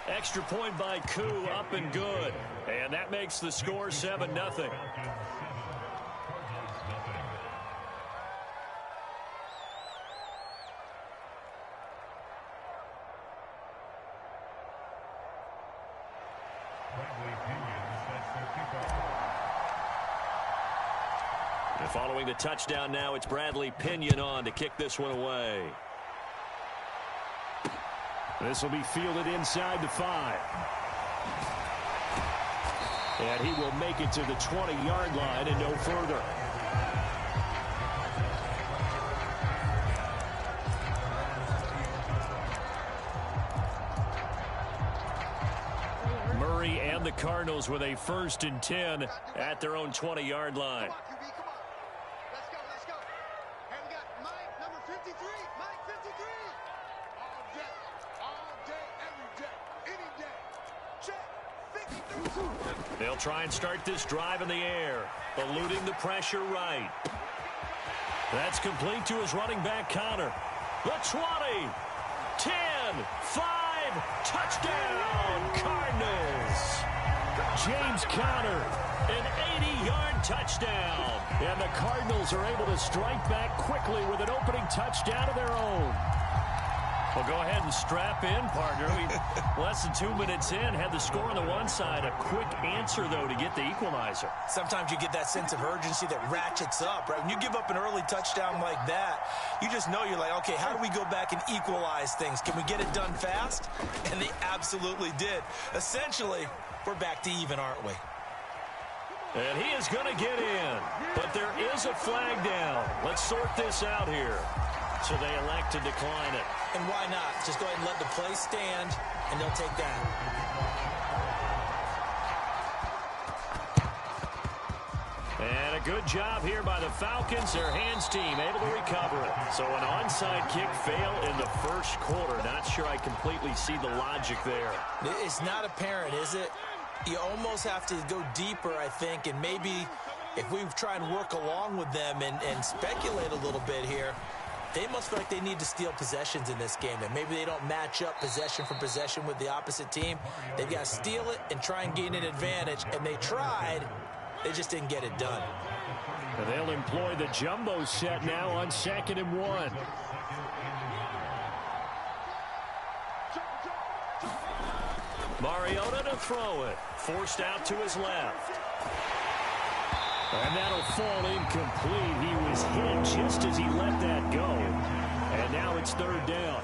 Extra point by Koo, up and good. And that makes the score 7-0. And following the touchdown now, it's Bradley Pinion on to kick this one away. This will be fielded inside the 5. And he will make it to the 20-yard line and no further. Murray and the Cardinals with a 1st and 10 at their own 20-yard line. They'll try and start this drive in the air, eluding the pressure right. That's complete to his running back, Connor. The 20, 10, 5, touchdown, Cardinals. James Conner, an 80-yard touchdown. And the Cardinals are able to strike back quickly with an opening touchdown of their own. Well, go ahead and strap in, partner. We less than 2 minutes in, had the score on the one side. A quick answer, though, to get the equalizer. Sometimes you get that sense of urgency that ratchets up, right? When you give up an early touchdown like that, you just know you're like, okay, how do we go back and equalize things? Can we get it done fast? And they absolutely did. Essentially, we're back to even, aren't we? And he is going to get in. But there is a flag down. Let's sort this out here. So they elect to decline it. And why not? Just go ahead and let the play stand, and they'll take that. And a good job here by the Falcons. Their hands team able to recover it. So an onside kick fail in the first quarter. Not sure I completely see the logic there. It's not apparent, is it? You almost have to go deeper, I think, and maybe if we try and work along with them and speculate a little bit here, they must feel like they need to steal possessions in this game. And maybe they don't match up possession for possession with the opposite team. They've got to steal it and try and gain an advantage. And they tried. They just didn't get it done. And they'll employ the jumbo set now on 2nd and 1. Mariota to throw it. Forced out to his left. And that'll fall incomplete. He was hit just as he let that go. And now it's 3rd down.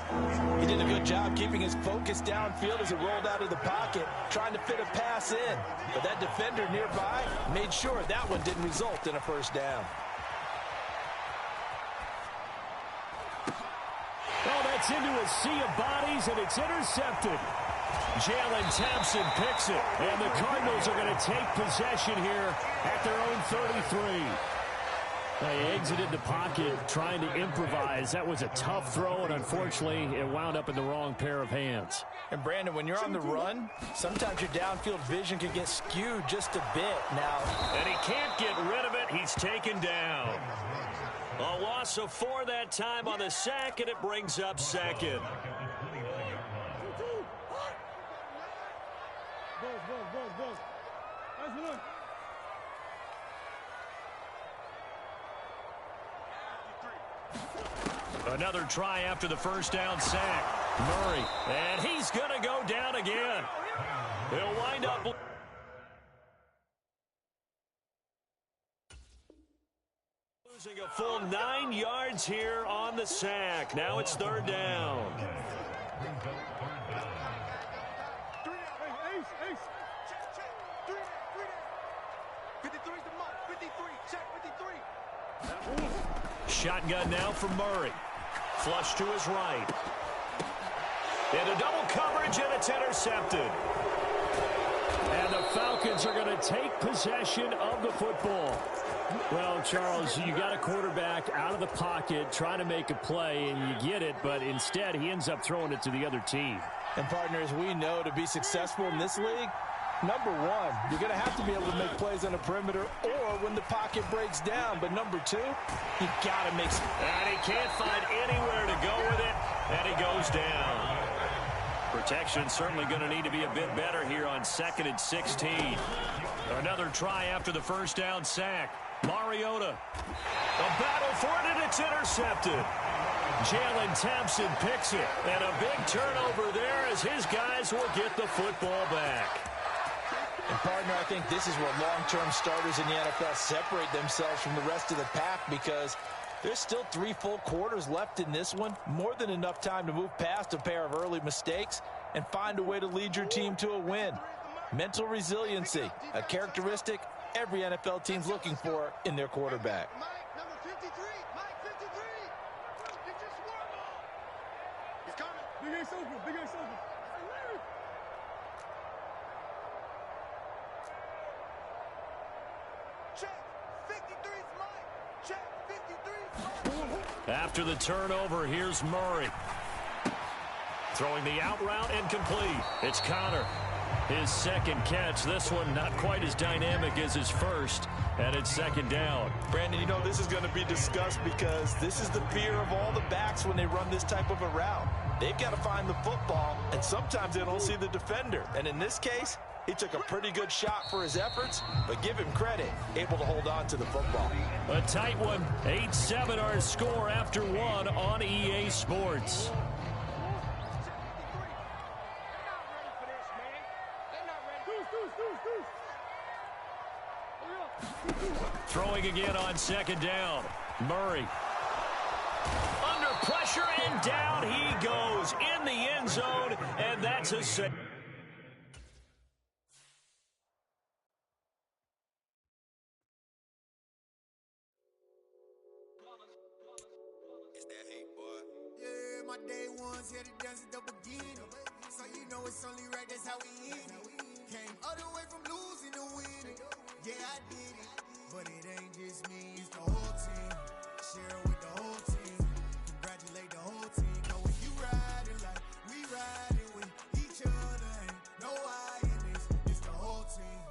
He did a good job keeping his focus downfield as he rolled out of the pocket, trying to fit a pass in. But that defender nearby made sure that one didn't result in a 1st down. Oh, that's into a sea of bodies, and it's intercepted. Jalen Thompson picks it, and the Cardinals are going to take possession here at their own 33. They exited the pocket trying to improvise. That was a tough throw, and unfortunately, it wound up in the wrong pair of hands. And, Brandon, when you're on the run, sometimes your downfield vision can get skewed just a bit. Now, and he can't get rid of it. He's taken down. A loss of 4 that time on the sack, and it brings up 2nd. Another try after the 1st down sack. Murray, and he's going to go down again. He'll wind up losing a full 9 yards here on the sack. Now it's 3rd down. Shotgun now for Murray. Flush to his right. Into double coverage, and it's intercepted. And the Falcons are going to take possession of the football. Well, Charles, you got a quarterback out of the pocket trying to make a play, and you get it, but instead he ends up throwing it to the other team. And, partners, we know to be successful in this league, number one, you're going to have to be able to make plays on the perimeter or when the pocket breaks down. But number two, you got to make some. And he can't find anywhere to go with it, and he goes down. Protection certainly going to need to be a bit better here on 2nd and 16. Another try after the first down sack. Mariota. A battle for it, and it's intercepted. Jalen Thompson picks it, and a big turnover there as his guys will get the football back. And, partner, I think this is where long-term starters in the NFL separate themselves from the rest of the pack, because there's still 3 full quarters left in this one. More than enough time to move past a pair of early mistakes and find a way to lead your team to a win. Mental resiliency, a characteristic every NFL team's looking for in their quarterback. After the turnover, here's Murray. Throwing the out route and complete. It's Connor. His second catch. This one not quite as dynamic as his first, and it's 2nd down. Brandon, you know this is going to be discussed because this is the fear of all the backs when they run this type of a route. They've got to find the football, and sometimes they don't see the defender. And in this case, he took a pretty good shot for his efforts, but give him credit, able to hold on to the football. A tight one. 8-7 our score after 1 on EA Sports. Throwing again on 2nd down. Murray. Under pressure, and down he goes in the end zone, and that's a save. My day ones here to dance at the beginning. So you know it's only right, that's how we end it. Came all the way from losing to winning. Yeah, I did it. But it ain't just me, it's the whole team. Share it with the whole team. Congratulate the whole team. Know when you riding like we riding with each other. Ain't no I in this, it's the whole team.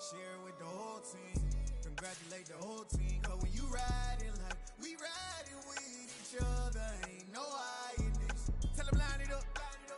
Share it with the whole team. Congratulate the whole team. Cause when you riding like we riding with each other. Ain't no I in this. Tell them line it up.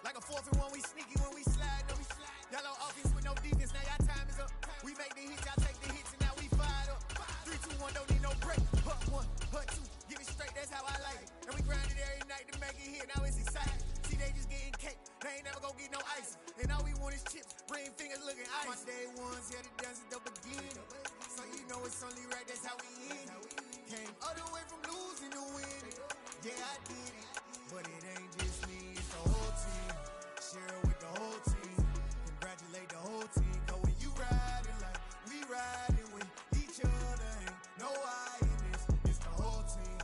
Like a 4th and 1, we sneaky when we slide. No, we slide. Y'all on offense with no defense, now y'all time is up. We make the hits, y'all take the hits, and now we fired up. 3, 2, 1, don't need no break. Hut 1, hut 2, give it straight, that's how I like it. And we grind it every night to make it hit, now it's exciting. See, they just getting cake, they ain't never gonna get no ice. And all we want is chips, ring fingers looking ice. My day ones here to dance at the beginning. So you know it's only right, that's how we end it. Came all the way from losing to winning. Yeah, I did it. But it ain't just me, it's the whole team. Share it with the whole team. Congratulate the whole team. Cause when you riding like we riding with each other. Ain't no I in this, it's the whole team.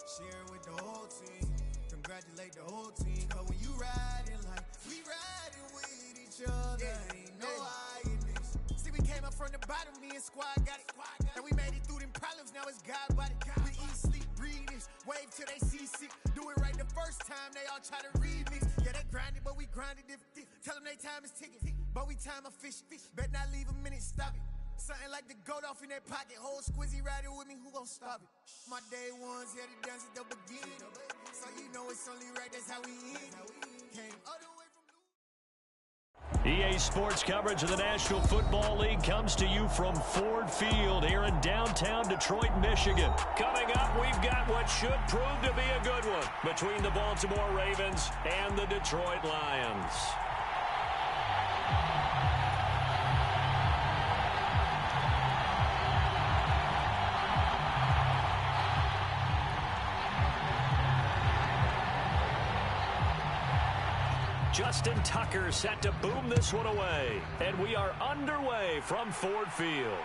Share it with the whole team. Congratulate the whole team. Cause when you riding like we riding with each other. Ain't no I in this. See, we came up from the bottom, me and squad got it. And we made it through them problems, now it's God body. We eat, sleep, breathe this. Wave till they see sick. Do it right the first time, they all try to remix. Yeah, they grinded, but we grinded different. Tell them they time is ticking, but we time a fish. Bet not leave a minute, stop it. Something like the goat off in their pocket. Whole squizzy riding with me, who gon' stop it? My day ones here to dance at the beginning. So you know it's only right, that's how we end it. Came all the way from EA Sports coverage of the National Football League comes to you from Ford Field here in downtown Detroit, Michigan. Coming up, we've got what should prove to be a good one between the Baltimore Ravens and the Detroit Lions. Justin Tucker set to boom this one away. And we are underway from Ford Field.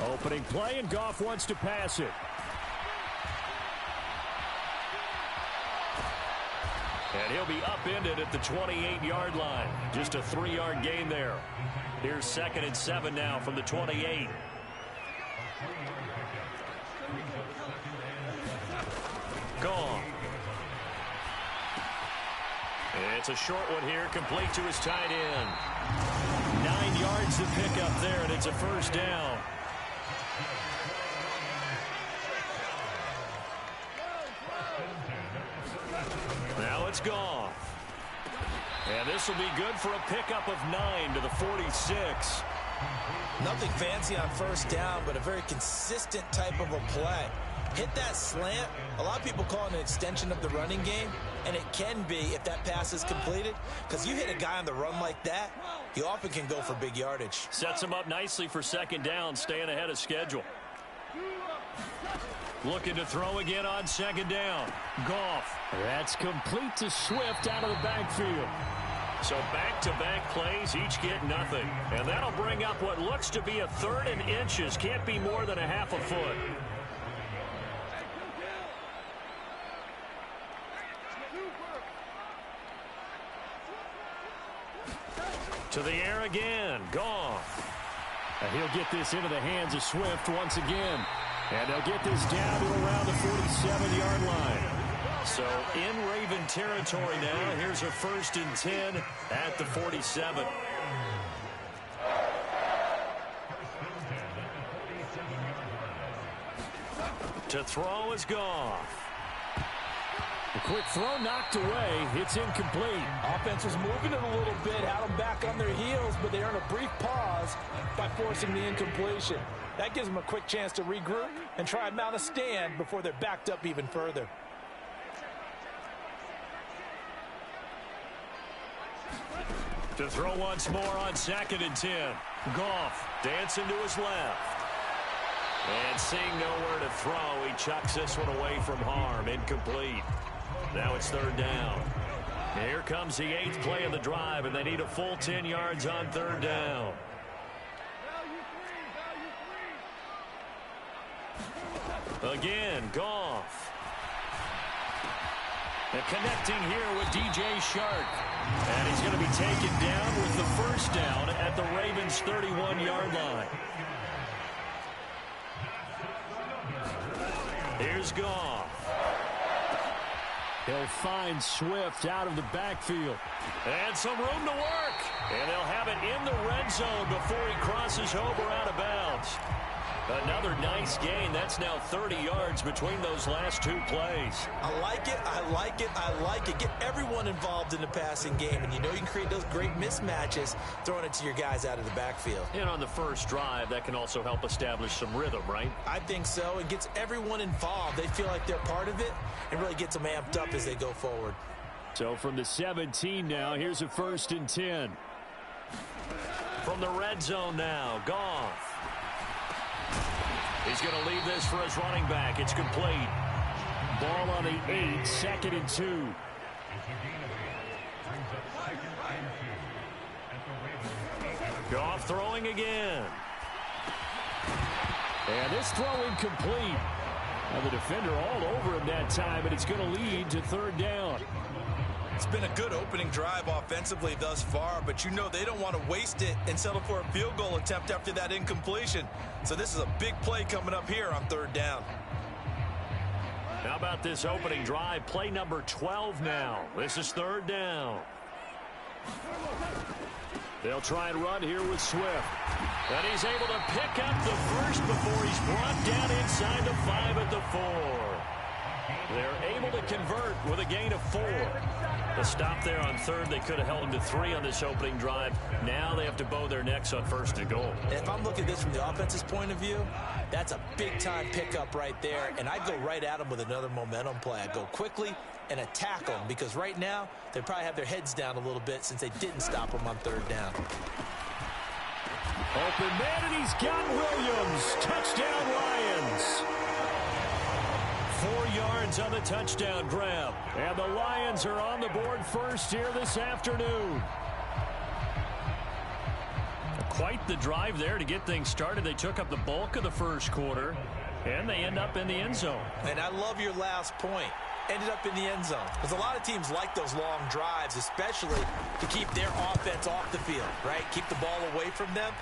Opening play, and Goff wants to pass it. And he'll be upended at the 28-yard line. Just a 3-yard gain there. Here's 2nd and 7 now from the 28. Gone. It's a short one here, complete to his tight end. 9 yards to pick up there, and it's a first down. Now it's Goff. And this will be good for a pickup of 9 to the 46. Nothing fancy on first down, but a very consistent type of a play. Hit that slant. A lot of people call it an extension of the running game, and it can be if that pass is completed, because you hit a guy on the run like that, he often can go for big yardage. Sets him up nicely for second down, staying ahead of schedule. Looking to throw again on second down. Goff. That's complete to Swift out of the backfield. So back-to-back plays, each get nothing. And that'll bring up what looks to be a 3rd and inches. Can't be more than a half a foot. To the air again. Goff. And he'll get this into the hands of Swift once again. And they'll get this down to around the 47-yard line. So in Raven territory now. Here's a 1st and 10 at the 47. To throw is Goff. A quick throw knocked away. It's incomplete. Offense was moving it a little bit, had them back on their heels, but they earned a brief pause by forcing the incompletion. That gives them a quick chance to regroup and try and mount a stand before they're backed up even further. To throw once more on 2nd and 10. Goff dancing to his left. And seeing nowhere to throw, he chucks this one away from harm. Incomplete. Now it's 3rd down. Here comes the 8th play of the drive, and they need a full 10 yards on 3rd down. Again, Goff. And connecting here with DJ Shark. And he's going to be taken down with the first down at the Ravens' 31-yard line. Here's Goff. He'll find Swift out of the backfield. And some room to work. And they'll have it in the red zone before he crosses over out of bounds. Another nice gain. That's now 30 yards between those last 2 plays. I like it, I like it, I like it. Get everyone involved in the passing game, and you know you can create those great mismatches throwing it to your guys out of the backfield. And on the first drive, that can also help establish some rhythm, right? I think so. It gets everyone involved. They feel like they're part of it and really gets them amped up as they go forward. So from the 17 now, here's a 1st and 10. From the red zone now, Goff. He's going to leave this for his running back. It's complete. Ball on the 8, 2nd and 2. Goff throwing again. And this throw incomplete. Now the defender all over him that time, and it's going to lead to 3rd down. It's been a good opening drive offensively thus far, but you know they don't want to waste it and settle for a field goal attempt after that incompletion. So this is a big play coming up here on 3rd down. How about this opening drive? Play number 12 now. This is 3rd down. They'll try and run here with Swift. And he's able to pick up the first before he's brought down inside the 5 at the 4. They're able to convert with a gain of 4. The stop there on 3rd, they could have held him to 3 on this opening drive. Now they have to bow their necks on 1st and goal. If I'm looking at this from the offense's point of view, that's a big-time pickup right there, and I'd go right at them with another momentum play. I'd go quickly and attack them, because right now they probably have their heads down a little bit since they didn't stop them on 3rd down. Open man, and he's got Williams. Touchdown, Lions. 4 yards on the touchdown grab. And the Lions are on the board first here this afternoon. Quite the drive there to get things started. They took up the bulk of the first quarter, and they end up in the end zone. And I love your last point. Ended up in the end zone. Because a lot of teams like those long drives, especially to keep their offense off the field, right? Keep the ball away from them.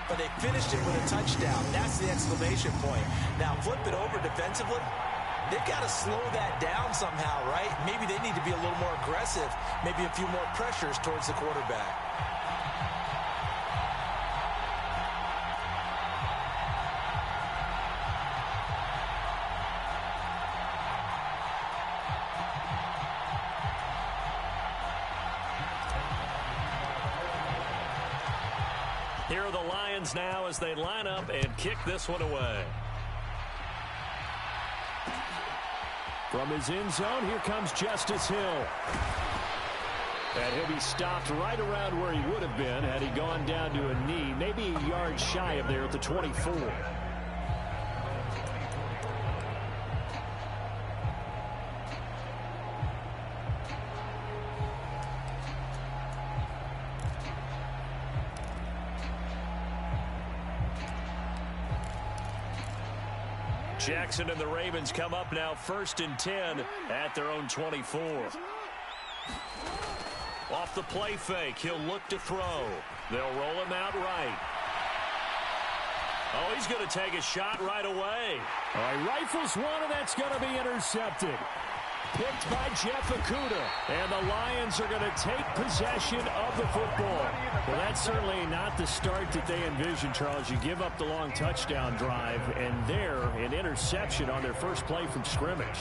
but they finished it with a touchdown. That's the exclamation point. Now flip it over defensively. They've got to slow that down somehow, right? Maybe they need to be a little more aggressive, maybe a few more pressures towards the quarterback. Here are the Lions now as they line up and kick this one away. From his end zone, here comes Justice Hill. And he'll be stopped right around where he would have been had he gone down to a knee, maybe a yard shy of there at the 24. Jackson and the Ravens come up now 1st and 10 at their own 24. Off the play fake, he'll look to throw. They'll roll him out right. Oh, he's going to take a shot right away. He rifles one, and that's going to be intercepted. Picked by Jeff Okudah. And the Lions are going to take possession of the football. Well, that's certainly not the start that they envisioned, Charles. You give up the long touchdown drive, and there, an interception on their first play from scrimmage.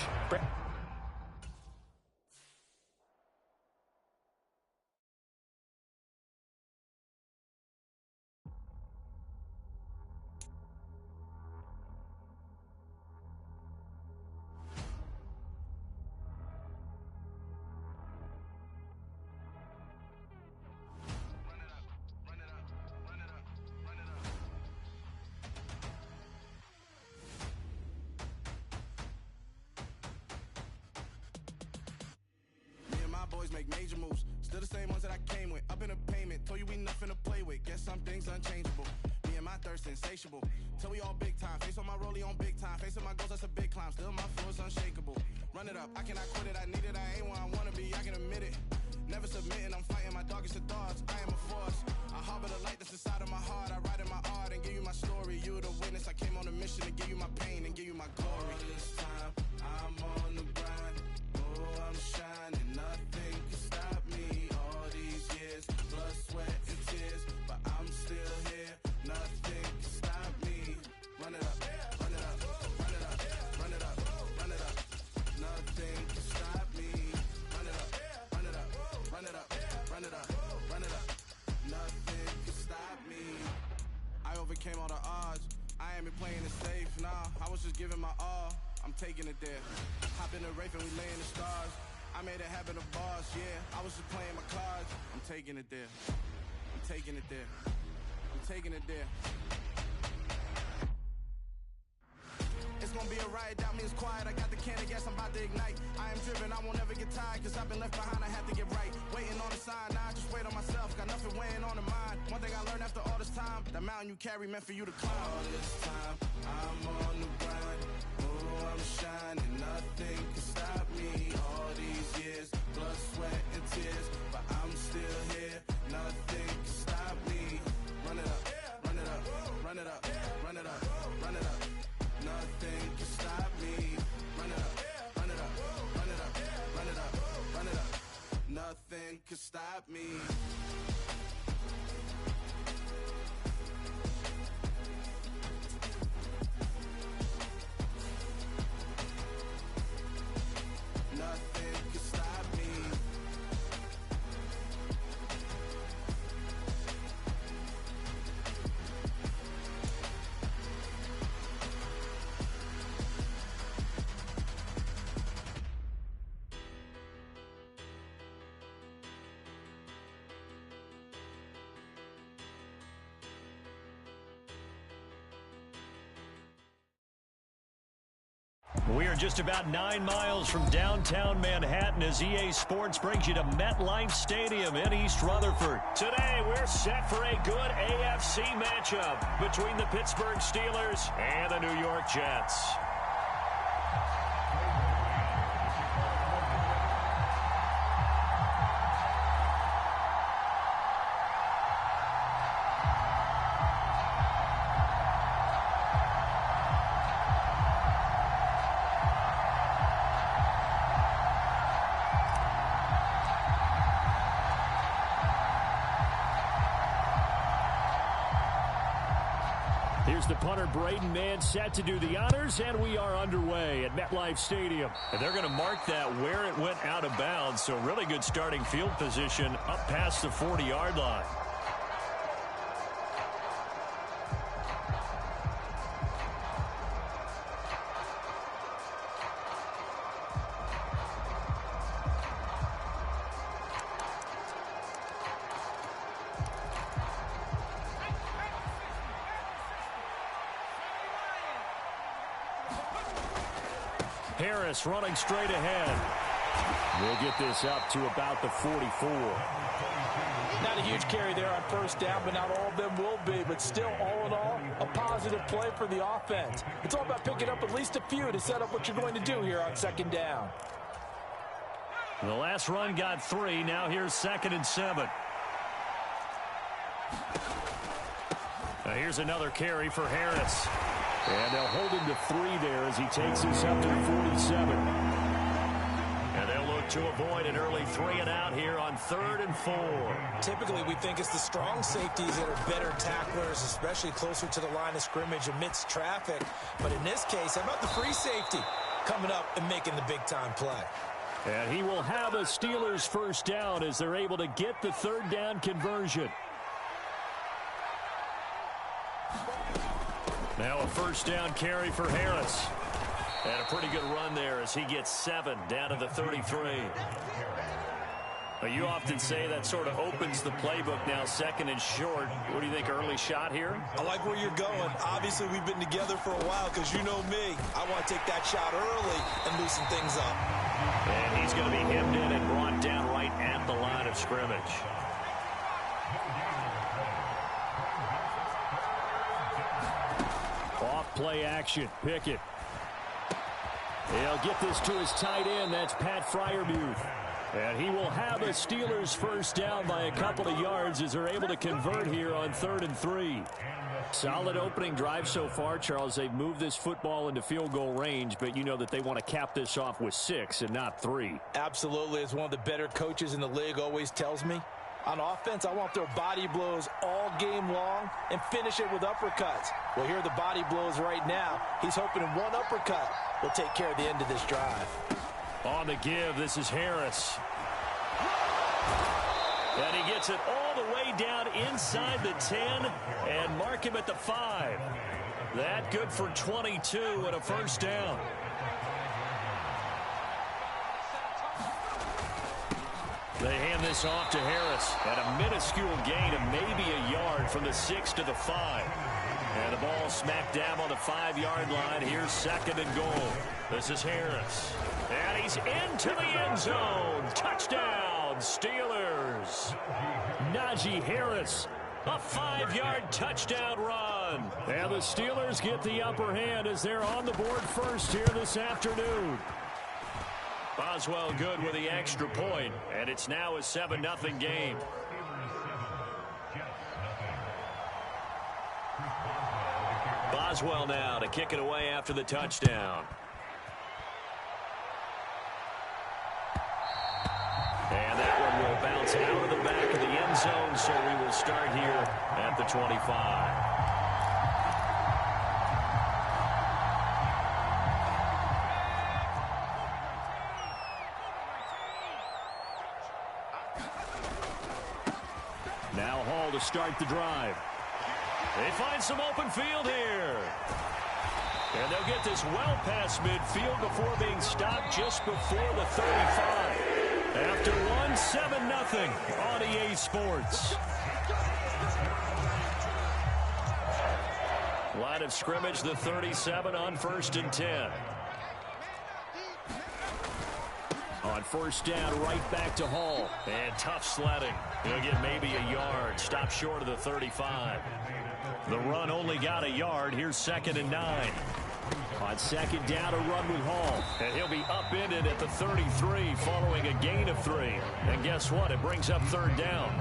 Make major moves, still the same ones that I came with. Up in a payment, told you we nothing to play with. Guess some things unchangeable. Me and my thirst insatiable. Till we all big time. Face on my rollie on big time. Facing my goals, that's a big climb. Still my flow is unshakable. Run it up, I cannot quit it. I need it, I ain't where I wanna be. I can admit it. Never submitting, I'm fighting my darkest of thoughts. I am a force. I harbor the light that's inside of my heart. I write in my art and give you my story. You the witness. I came on a mission to give you my pain and give you my glory. All this time, I'm on the grind. Oh, I'm shining. Nothing can stop me. All these years, blood, sweat, and tears. But I'm still here. Nothing can stop me. Run it up, run it up, run it up, run it up, run it up. Nothing can stop me. Run it up, run it up, run it up, run it up, run it up. Nothing can stop me. I overcame all the odds. I ain't been playing it safe, nah. I was just giving my all. I'm taking it there. Hop in the Wraith and we lay in the stars. I made it happen, the boss, yeah. I was just playing my cards. I'm taking it there. I'm taking it there. I'm taking it there. It's gonna be a riot, doubt me it's quiet. I got the can of gas, I'm about to ignite. I am driven, I won't ever get tired. Cause I've been left behind, I have to get right. Waiting on the sign, now I just wait on myself. Got nothing weighing on the mind. One thing I learned after all this time, the mountain you carry meant for you to climb. All this time, I'm on the grind. Oh, I'm shining, nothing can stop me. All these years, blood, sweat, and tears. But I'm still here, nothing can stop me. Run it up, run it up, run it up, run it up, run it up. Nothing can stop me. Run it up, run it up, run it up, run it up, run it up. Nothing can stop me. Nothing can stop me. We are just about 9 miles from downtown Manhattan as EA Sports brings you to MetLife Stadium in East Rutherford. Today, we're set for a good AFC matchup between the Pittsburgh Steelers and the New York Jets. Here's the punter, Brady, man set to do the honors, and we are underway at MetLife Stadium. And they're going to mark that where it went out of bounds, so really good starting field position up past the 40-yard line. Harris running straight ahead. We'll get this up to about the 44. Not a huge carry there on first down, but not all of them will be. But still, all in all, a positive play for the offense. It's all about picking up at least a few to set up what you're going to do here on second down. The last run got 3. Now here's 2nd and 7. Now here's another carry for Harris. And they'll hold him to 3 there as he takes us up to the 47. And they'll look to avoid an early 3 and out here on 3rd and 4. Typically, we think it's the strong safeties that are better tacklers, especially closer to the line of scrimmage amidst traffic. But in this case, how about the free safety coming up and making the big-time play? And he will have a Steelers first down as they're able to get the 3rd down conversion. Now a first down carry for Harris. And a pretty good run there as he gets 7 down to the 33. Now you often say that sort of opens the playbook now, 2nd and short. What do you think, early shot here? I like where you're going. Obviously, we've been together for a while because you know me. I want to take that shot early and loosen things up. And he's going to be hemmed in and brought down right at the line of scrimmage. Play action. Pickett. He'll get this to his tight end. That's Pat Freiermuth. And he will have a Steelers first down by a couple of yards as they're able to convert here on 3rd and 3. Solid opening drive so far, Charles. They've moved this football into field goal range, but you know that they want to cap this off with 6 and not 3. Absolutely. As one of the better coaches in the league always tells me, on offense, I want their body blows all game long and finish it with uppercuts. Well, here are the body blows right now. He's hoping in one uppercut will take care of the end of this drive. On the give, this is Harris. And he gets it all the way down inside the 10 and mark him at the 5. That good for 22 and a first down. They hand this off to Harris at a minuscule gain of maybe a yard from the 6 to the 5. And the ball smack dab on the 5-yard line. Here's 2nd and goal. This is Harris. And he's into the end zone. Touchdown, Steelers. Najee Harris, a 5-yard touchdown run. And the Steelers get the upper hand as they're on the board first here this afternoon. Boswell good with the extra point, and it's now a 7-0 game. Boswell now to kick it away after the touchdown. And that one will bounce out of the back of the end zone, so we will start here at the 25. Now Hall to start the drive. They find some open field here. And they'll get this well past midfield before being stopped just before the 35. After 7-0 on EA Sports. Line of scrimmage, the 37 on 1st and 10. On first down, right back to Hall. And tough sledding. He'll get maybe a yard. Stop short of the 35. The run only got a yard. Here's 2nd and 9. On second down, a run with Hall. And he'll be upended at the 33 following a gain of 3. And guess what? It brings up 3rd down.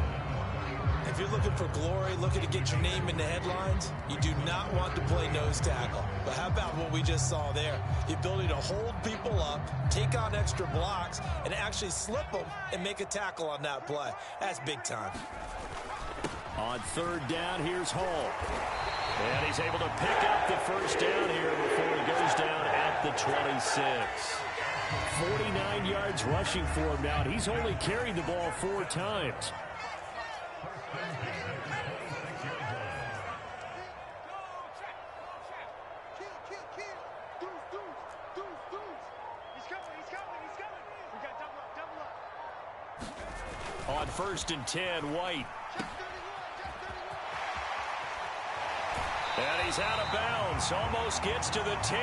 If you're looking for glory, looking to get your name in the headlines, you do not want to play nose tackle. But how about what we just saw there? The ability to hold people up, take on extra blocks, and actually slip them and make a tackle on that play. That's big time. On 3rd down, here's Hall. And he's able to pick up the first down here before he goes down at the 26. 49 yards rushing for him now, and he's only carried the ball 4 times. On 1st and 10, White. And he's out of bounds. Almost gets to the 10.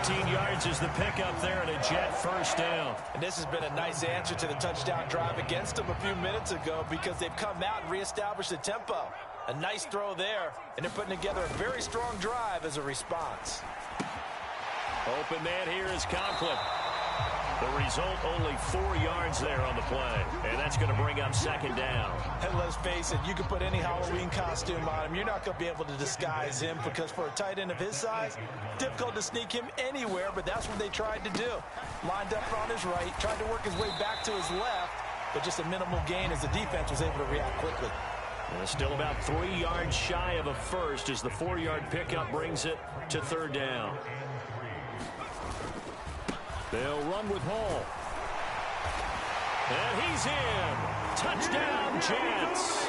14 yards is the pickup there, and a Jet first down. And this has been a nice answer to the touchdown drive against them a few minutes ago because they've come out and reestablished the tempo. A nice throw there, and they're putting together a very strong drive as a response. Open man here is Conklin. The result, only 4 yards there on the play. And that's going to bring up 2nd down. And let's face it, you can put any Halloween costume on him. You're not going to be able to disguise him because for a tight end of his size, difficult to sneak him anywhere, but that's what they tried to do. Lined up on his right, tried to work his way back to his left, but just a minimal gain as the defense was able to react quickly. And still about 3 yards shy of a first as the 4-yard pickup brings it to 3rd down. They'll run with Hall. And he's in. Touchdown, Jets.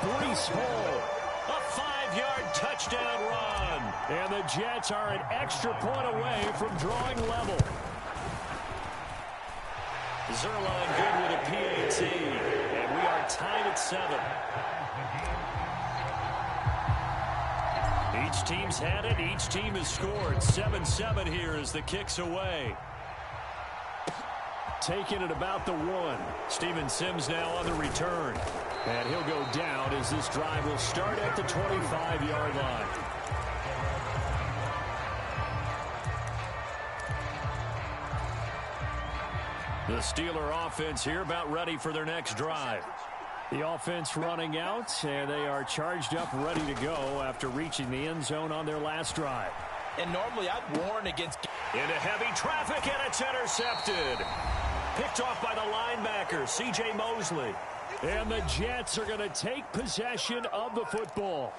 Breece Hall. A 5-yard touchdown run. And the Jets are an extra point away from drawing level. Zerline good with a PAT. And we are tied at 7. Each team's had it. Each team has scored. 7-7 here as the kick's away. Taking it about the 1. Steven Sims now on the return. And he'll go down as this drive will start at the 25-yard line. The Steeler offense here about ready for their next drive. The offense running out, and they are charged up, ready to go after reaching the end zone on their last drive. And normally I'd warn against... Into heavy traffic, and it's intercepted. Picked off by the linebacker, C.J. Mosley. And the Jets are going to take possession of the football.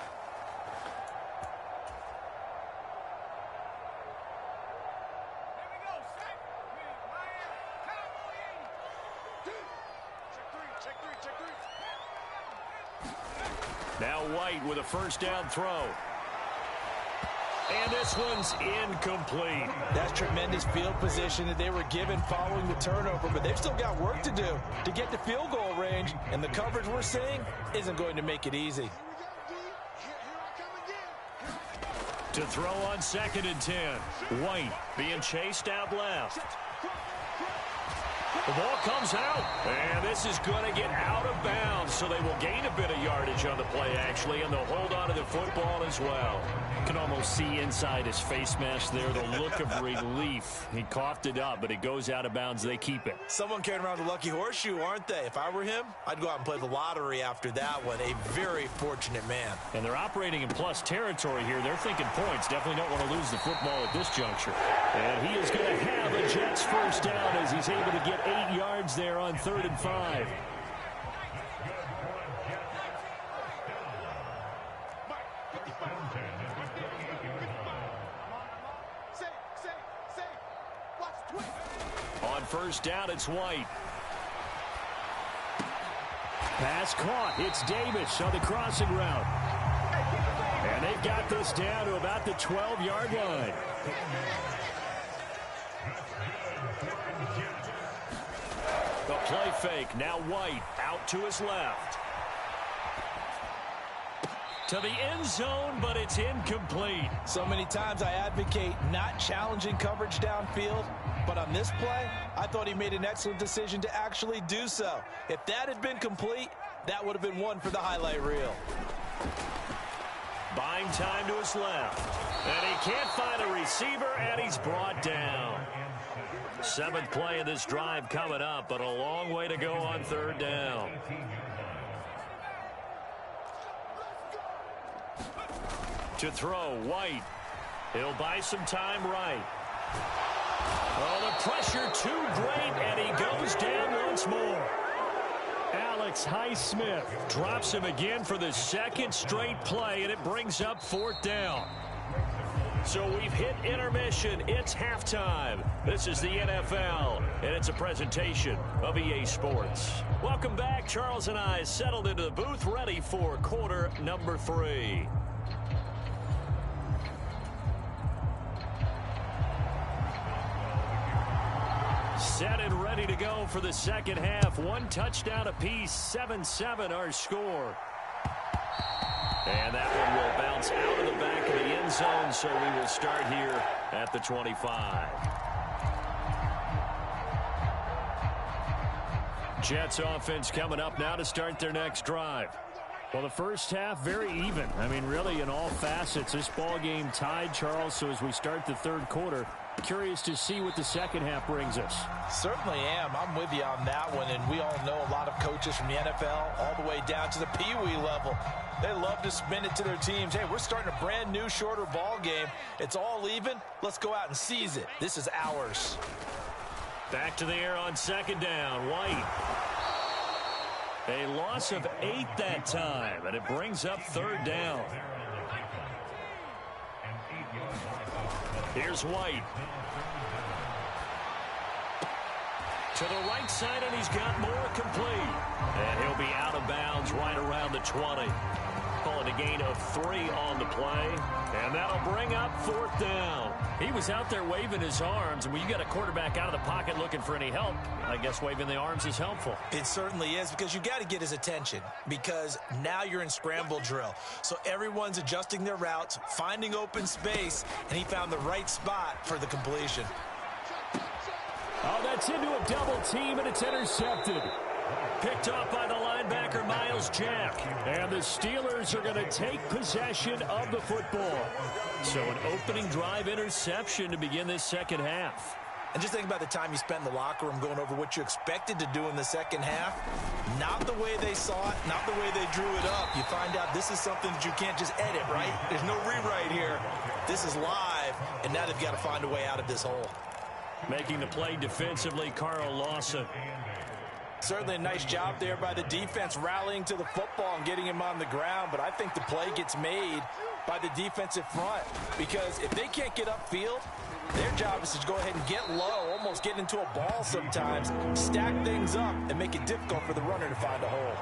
Now White with a first down throw. And this one's incomplete. That's tremendous field position that they were given following the turnover, but they've still got work to do to get to field goal range, and the coverage we're seeing isn't going to make it easy. To throw on 2nd and 10. White being chased out left. The ball comes out, and this is going to get out of bounds, so they will gain a bit of yardage on the play, actually, and they'll hold on to the football as well. You can almost see inside his face mask there the look of relief. He coughed it up, but it goes out of bounds. They keep it. Someone carrying around the lucky horseshoe, aren't they? If I were him, I'd go out and play the lottery after that one. A very fortunate man. And they're operating in plus territory here. They're thinking points. Definitely don't want to lose the football at this juncture. And he is going to have a Jets first down as he's able to get 8 yards there on 3rd and 5. On 1st down, it's White. Pass caught. It's Davis on the crossing route. And they've got this down to about the 12-yard line. The play fake. Now White out to his left. To the end zone, but it's incomplete. So many times I advocate not challenging coverage downfield, but on this play, I thought he made an excellent decision to actually do so. If that had been complete, that would have been one for the highlight reel. Buying time to his left. And he can't find a receiver, and he's brought down. 7th play of this drive coming up, but a long way to go on 3rd down. To throw, White. He'll buy some time right. Oh, the pressure too great, and he goes down once more. Alex Highsmith drops him again for the second straight play, and it brings up 4th down. So we've hit intermission. It's halftime. This is the NFL, and it's a presentation of EA Sports. Welcome back. Charles and I settled into the booth, ready for quarter number 3. Set and ready to go for the second half. 1 touchdown apiece, 7-7 our score. And that one will bounce out of the back of the end zone, so we will start here at the 25. Jets offense coming up now to start their next drive. Well, the first half, very even. I mean, really, in all facets, this ball game tied, Charles. So as we start the third quarter, curious to see what the second half brings us. Certainly am. I'm with you on that one. And we all know a lot of coaches from the NFL all the way down to the Pee-wee level. They love to spin it to their teams. Hey, we're starting a brand new, shorter ball game. It's all even. Let's go out and seize it. This is ours. Back to the air on second down. White. A loss of 8 that time, and it brings up 3rd down. Here's White. To the right side, and he's got more complete. And he'll be out of bounds right around the 20. Calling a gain of 3 on the play, and that'll bring up 4th down. He was out there waving his arms, and when you got a quarterback out of the pocket looking for any help, I guess waving the arms is helpful. It certainly is, because you got to get his attention, because now you're in scramble drill. So everyone's adjusting their routes, finding open space, and he found the right spot for the completion. Oh, that's into a double team, and it's intercepted. Picked off by the linebacker, Miles Jack. And the Steelers are going to take possession of the football. So an opening drive interception to begin this second half. And just think about the time you spent in the locker room going over what you expected to do in the second half. Not the way they saw it, not the way they drew it up. You find out this is something that you can't just edit, right? There's no rewrite here. This is live, and now they've got to find a way out of this hole. Making the play defensively, Carl Lawson. Certainly a nice job there by the defense rallying to the football and getting him on the ground, but I think the play gets made by the defensive front, because if they can't get upfield, their job is to go ahead and get low, almost get into a ball sometimes, stack things up, and make it difficult for the runner to find a hole.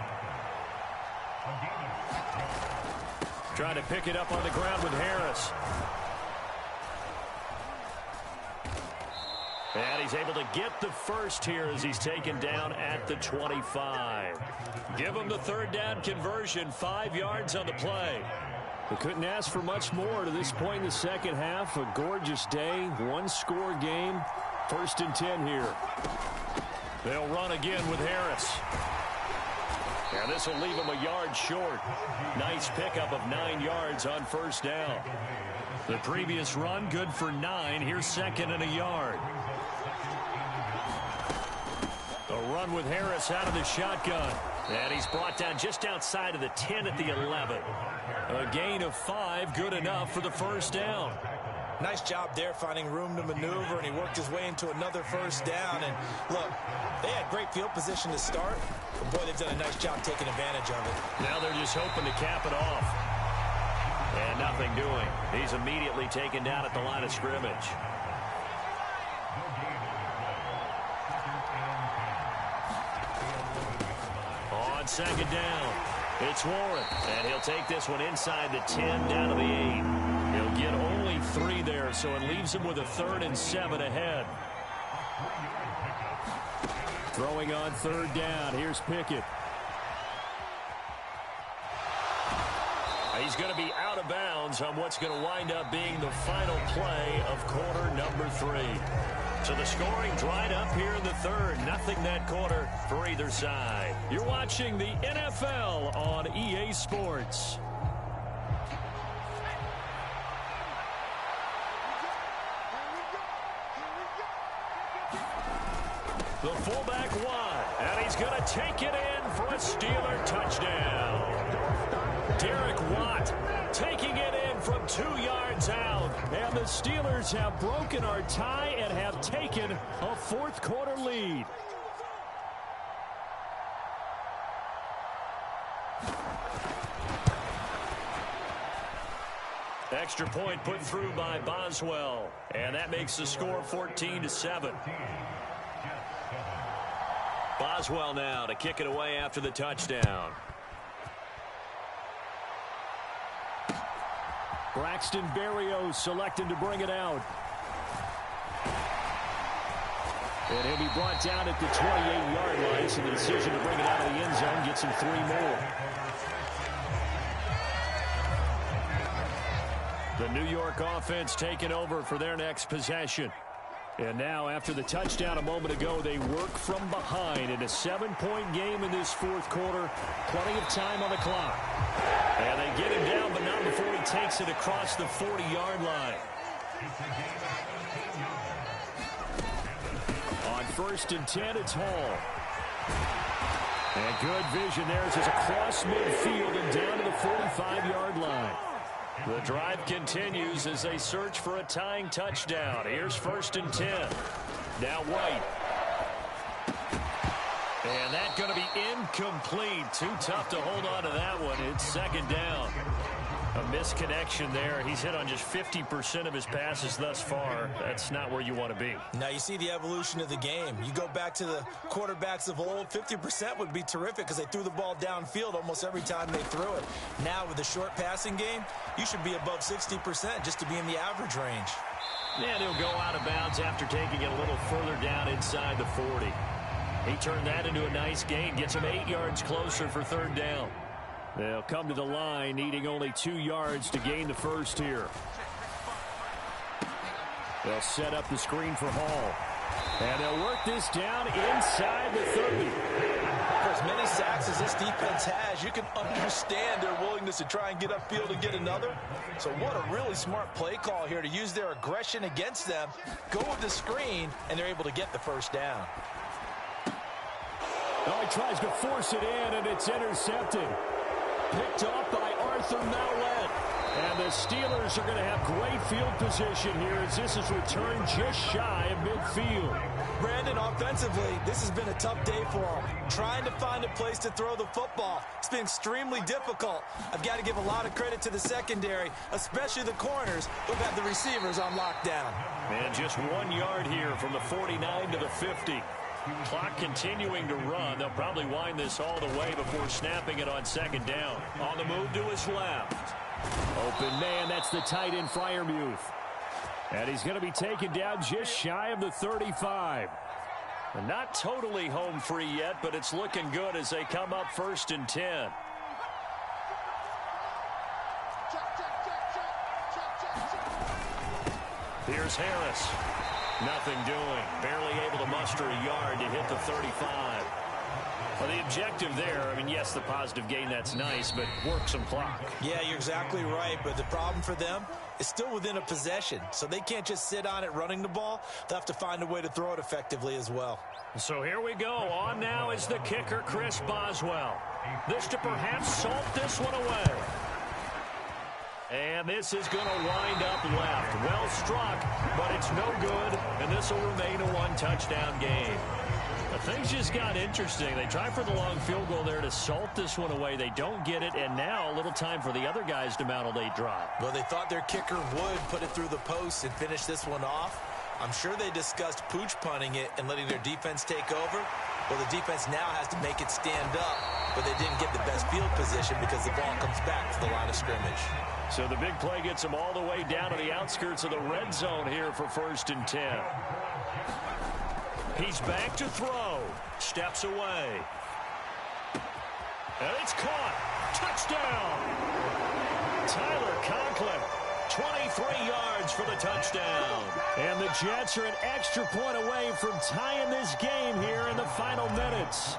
Trying to pick it up on the ground with Harris. And he's able to get the first here as he's taken down at the 25. Give him the 3rd down conversion, 5 yards on the play. We couldn't ask for much more to this point in the second half. A gorgeous day, 1-score game. 1st and 10 here. They'll run again with Harris. And this will leave him a yard short. Nice pickup of 9 yards on 1st down. The previous run, good for 9. Here's 2nd and a yard. A run with Harris out of the shotgun. And he's brought down just outside of the 10 at the 11. A gain of 5, good enough for the 1st down. Nice job there finding room to maneuver, and he worked his way into another 1st down. And look, they had great field position to start, but boy, they've done a nice job taking advantage of it. Now they're just hoping to cap it off. And nothing doing. He's immediately taken down at the line of scrimmage. On 2nd down, it's Warren, and he'll take this one inside the 10 down to the 8. He'll get only 3 there, so it leaves him with a 3rd and 7 ahead. Throwing on 3rd down, here's Pickett. He's going to be out of bounds on what's going to wind up being the final play of quarter number 3. So the scoring dried up here in the 3rd. Nothing that quarter for either side. You're watching the NFL on EA Sports. The fullback wide, and he's going to take it in for a Steeler touchdown. Derek Watt taking it in from 2 yards out. And the Steelers have broken our tie and have taken a 4th quarter lead. Extra point put through by Boswell. And that makes the score 14-7. Boswell now to kick it away after the touchdown. Braxton Berrios selected to bring it out. And he'll be brought down at the 28-yard line, so the decision to bring it out of the end zone gets him 3 more. The New York offense taking over for their next possession. And now, after the touchdown a moment ago, they work from behind in a 7-point game in this fourth quarter. Plenty of time on the clock. And they get him down, but not before he takes it across the 40-yard line. On 1st and 10, it's Hall. And good vision there as it's across midfield and down to the 45-yard line. The drive continues as they search for a tying touchdown. Here's 1st and 10. Now White. And that's going to be incomplete. Too tough to hold on to that one. It's 2nd down. A misconnection there. He's hit on just 50% of his passes thus far. That's not where you want to be. Now you see the evolution of the game. You go back to the quarterbacks of old, 50% would be terrific because they threw the ball downfield almost every time they threw it. Now with the short passing game, you should be above 60% just to be in the average range. And he'll go out of bounds after taking it a little further down inside the 40. He turned that into a nice gain, gets him 8 yards closer for 3rd down. They'll come to the line, needing only 2 yards to gain the first here. They'll set up the screen for Hall. And they'll work this down inside the 30. For as many sacks as this defense has, you can understand their willingness to try and get upfield and get another. So what a really smart play call here to use their aggression against them, go with the screen, and they're able to get the 1st down. Oh, he tries to force it in, and it's intercepted. Picked off by Arthur Mallett. And the Steelers are going to have great field position here as this is returned just shy of midfield. Brandon, offensively, this has been a tough day for them. Trying to find a place to throw the football. It's been extremely difficult. I've got to give a lot of credit to the secondary, especially the corners who've had the receivers on lockdown. And just 1 yard here from the 49 to the 50. Clock continuing to run. They'll probably wind this all the way before snapping it on 2nd down. On the move to his left. Open man, that's the tight end Freiermuth. And he's going to be taken down just shy of the 35. And not totally home free yet, but it's looking good as they come up 1st and 10. Here's Harris. Nothing doing. Barely able to muster a yard to hit the 35. Well, the objective there, I mean, yes, the positive gain, that's nice, but work some clock. Yeah, you're exactly right, but the problem for them is still within a possession, so they can't just sit on it running the ball. They'll have to find a way to throw it effectively as well. So here we go. On now is the kicker, Chris Boswell. This to perhaps salt this one away. And this is going to wind up left. Well struck, but it's no good, and this will remain a 1-touchdown game. But things just got interesting. They try for the long field goal there to salt this one away. They don't get it, and now a little time for the other guys to mount a late drive. Well, they thought their kicker would put it through the post and finish this one off. I'm sure they discussed pooch punting it and letting their defense take over. Well, the defense now has to make it stand up, but they didn't get the best field position because the ball comes back to the line of scrimmage. So the big play gets them all the way down to the outskirts of the red zone here for 1st and 10. He's back to throw. Steps away. And it's caught. Touchdown. Tyler Conklin. 23 yards for the touchdown. And the Jets are an extra point away from tying this game here in the final minutes.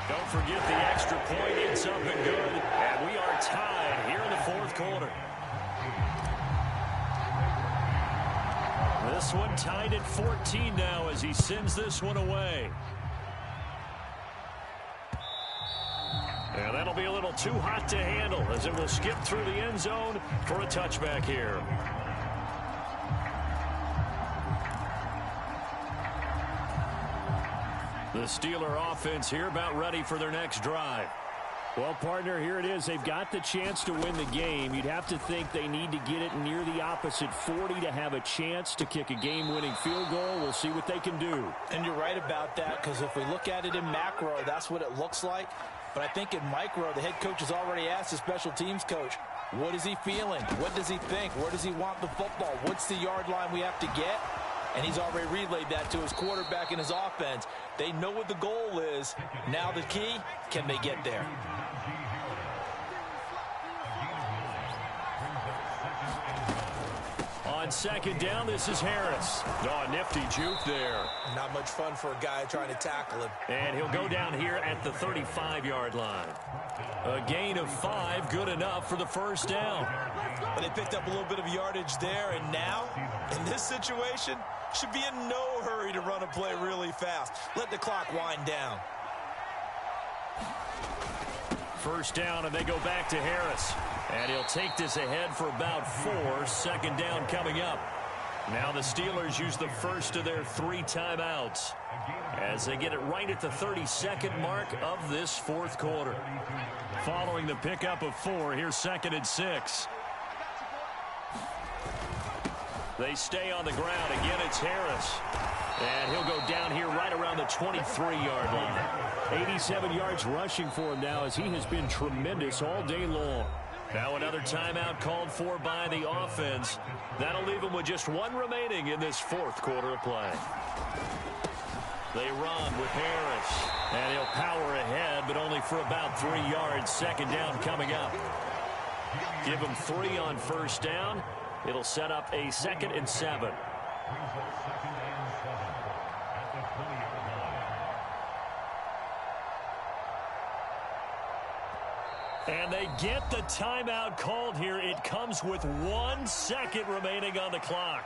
Don't forget the extra point. It's up and good. And we are tied here in the fourth quarter. This one tied at 14 now as he sends this one away. And that'll be a little too hot to handle as it will skip through the end zone for a touchback here. The Steeler offense here about ready for their next drive. Well, partner, here it is. They've got the chance to win the game. You'd have to think they need to get it near the opposite 40 to have a chance to kick a game-winning field goal. We'll see what they can do. And you're right about that, because if we look at it in macro, that's what it looks like. But I think in micro, the head coach has already asked the special teams coach, what is he feeling? What does he think? Where does he want the football? What's the yard line we have to get? And he's already relayed that to his quarterback and his offense. They know what the goal is. Now the key, can they get there? On second down, this is Harris. Oh, nifty juke there. Not much fun for a guy trying to tackle him. And he'll go down here at the 35-yard line. A gain of 5, good enough for the first down. But they picked up a little bit of yardage there, and now, in this situation, should be in no hurry to run a play really fast. Let the clock wind down. First down, and they go back to Harris. And he'll take this ahead for about 4. Second down coming up. Now the Steelers use the first of their 3 timeouts as they get it right at the 32nd mark of this fourth quarter. Following the pickup of 4, here's 2nd and 6. They stay on the ground. Again, it's Harris. And he'll go down here right around the 23-yard line. 87 yards rushing for him now, as he has been tremendous all day long. Now another timeout called for by the offense. That'll leave them with just 1 remaining in this fourth quarter of play. They run with Harris. And he'll power ahead, but only for about 3 yards. Second down coming up. Give him 3 on first down. It'll set up a 2nd and 7. And they get the timeout called here. It comes with 1 second remaining on the clock.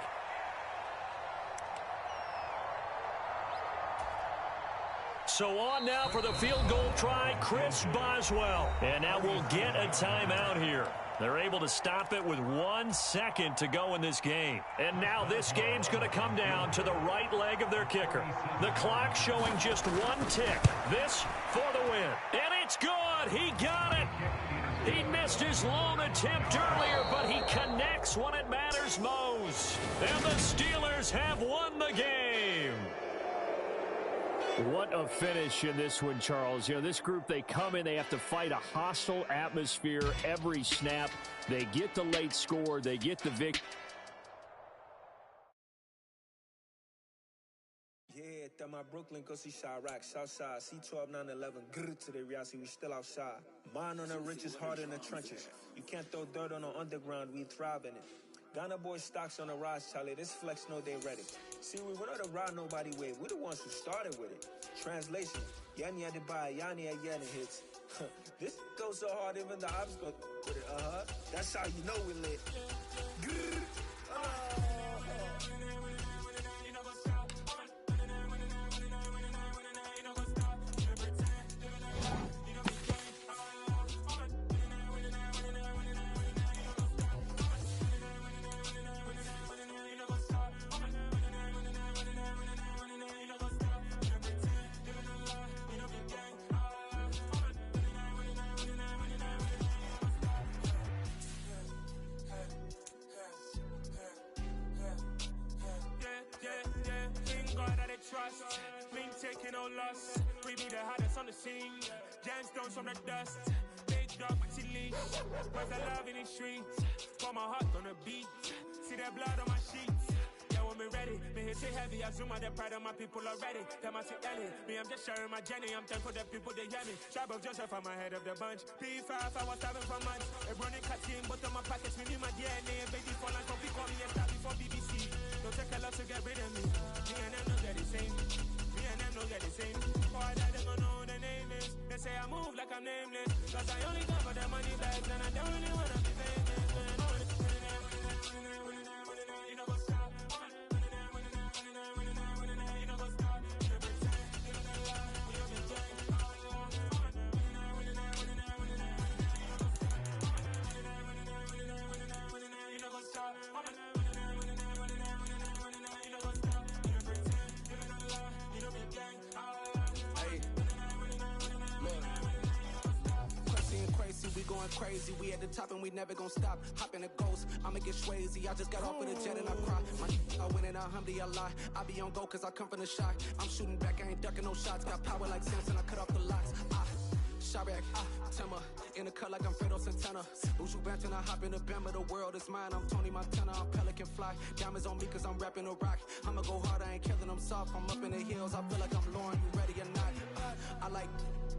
So on now for the field goal try, Chris Boswell. And now we'll get a timeout here. They're able to stop it with 1 second to go in this game. And now this game's going to come down to the right leg of their kicker. The clock showing just 1 tick. This for the win. And it's good. He got it. He missed his lone attempt earlier, but he connects when it matters most. And the Steelers have won the game. What a finish in this one, Charles. You know, this group, they come in, they have to fight a hostile atmosphere every snap. They get the late score, they get the victory. Yeah, that my Brooklyn, go see Chirac, Southside, C12, 911, grr to the reality, we still outside. Mine on the richest, heart in the trenches. You can't throw dirt on the underground, we thrive in it. Ghana boys stocks on the rise, Charlie. This flex know they ready. See, we not a ride nobody wave. We the ones who started with it. Translation: Yanni had to buy, Yanni had Yanni hits. This goes so hard, even the ops go with it. That's how you know we lit. Grrr. Trust, been taking no loss. We be the hottest on the scene. Gemstones from the dust. Big dog, Maxi leash. Where's the love in the streets? Got my heart on the beat. See that blood on my sheets. Yeah, when we ready, me hit it heavy. I zoom out the pride of my people already. Them I see Ellie. Me, I'm just sharing my journey. I'm thankful that people they hear me. Tribe of Joseph, I'm ahead of the bunch. P5, I was starving for months. A running cut team, but on my pockets, we need my DNA. And baby, fall like coffee, call me and start before BBC. Don't take a lot to get rid of me. Me and them don't get the same. Me and them don't get the same. All that they gonna know the name is. They say I move like I'm nameless. Cause I only come for the money bags and I don't really wanna be famous. You know what's up? You know what's up? going crazy. We at the top and we never gonna stop. Hop in a ghost, I'ma get swayzy. I just got off of the jet and I cry. I win in a Humvee, I lie. I be on go cause I come from the shock. I'm shooting back, I ain't ducking no shots. Got power like Samson, I cut off the locks. Shabak, Timmer, in the cut like I'm Fredo Santana. Buju Banton, I hop in the Bama, the world is mine. I'm Tony Montana, I'm Pelican Fly. Diamonds on me cause I'm rapping a rock. I'ma go hard, I ain't killing them soft. I'm up in the hills, I feel like I'm Lauren, you ready or not? I like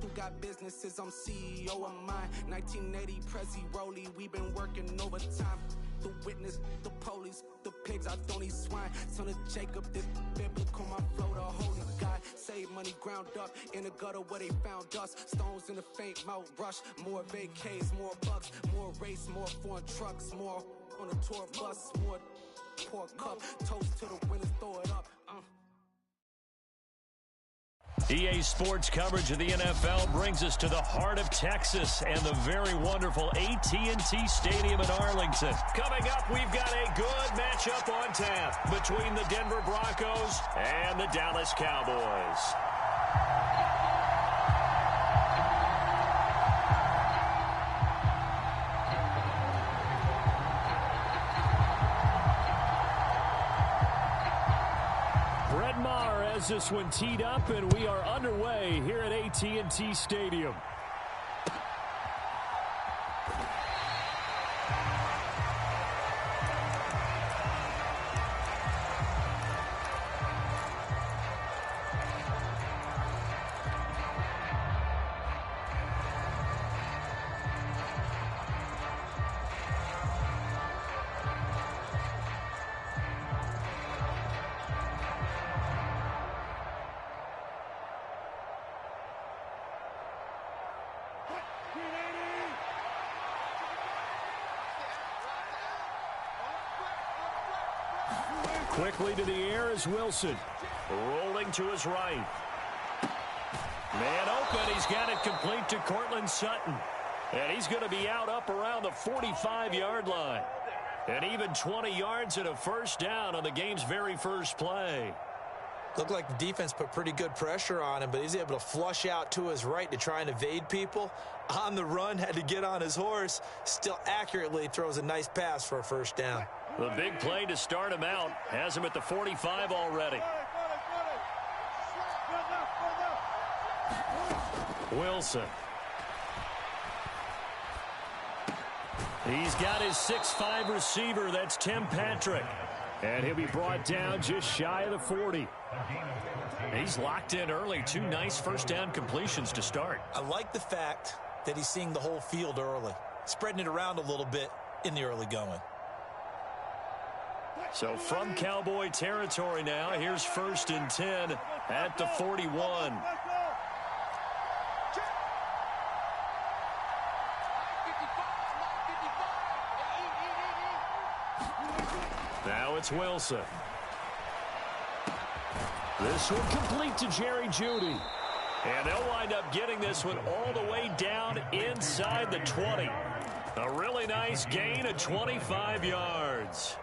who got businesses, I'm CEO of mine. 1980 Prezi Rolly, we been working overtime. The witness, the police, the pigs, I don't eat swine. Son of Jacob, this biblical, my flow, the holy God. Save money ground up in the gutter where they found us. Stones in the faint mouth rush. More vacays, more bucks, more race, more foreign trucks, more on a tour bus, more pour cup. Toast to the winners, throw it up. EA Sports coverage of the NFL brings us to the heart of Texas and the very wonderful AT&T Stadium in Arlington. Coming up, we've got a good matchup on tap between the Denver Broncos and the Dallas Cowboys. This one teed up, and we are underway here at AT&T Stadium. Quickly to the air is Wilson. Rolling to his right. Man open. He's got it complete to Cortland Sutton. And he's going to be out up around the 45-yard line. And even 20 yards and a first down on the game's very first play. Looked like the defense put pretty good pressure on him, but he's able to flush out to his right to try and evade people. On the run, had to get on his horse. Still accurately throws a nice pass for a first down. The big play to start him out has him at the 45 already. Wilson. He's got his 6'5 receiver. That's Tim Patrick. And he'll be brought down just shy of the 40. He's locked in early. Two nice first down completions to start. I like the fact that he's seeing the whole field early, spreading it around a little bit in the early going. So from Cowboy territory now, here's 1st and 10 at the 41. Now it's Wilson. This one complete to Jerry Jeudy. And they'll wind up getting this one all the way down inside the 20. A really nice gain of 25 yards.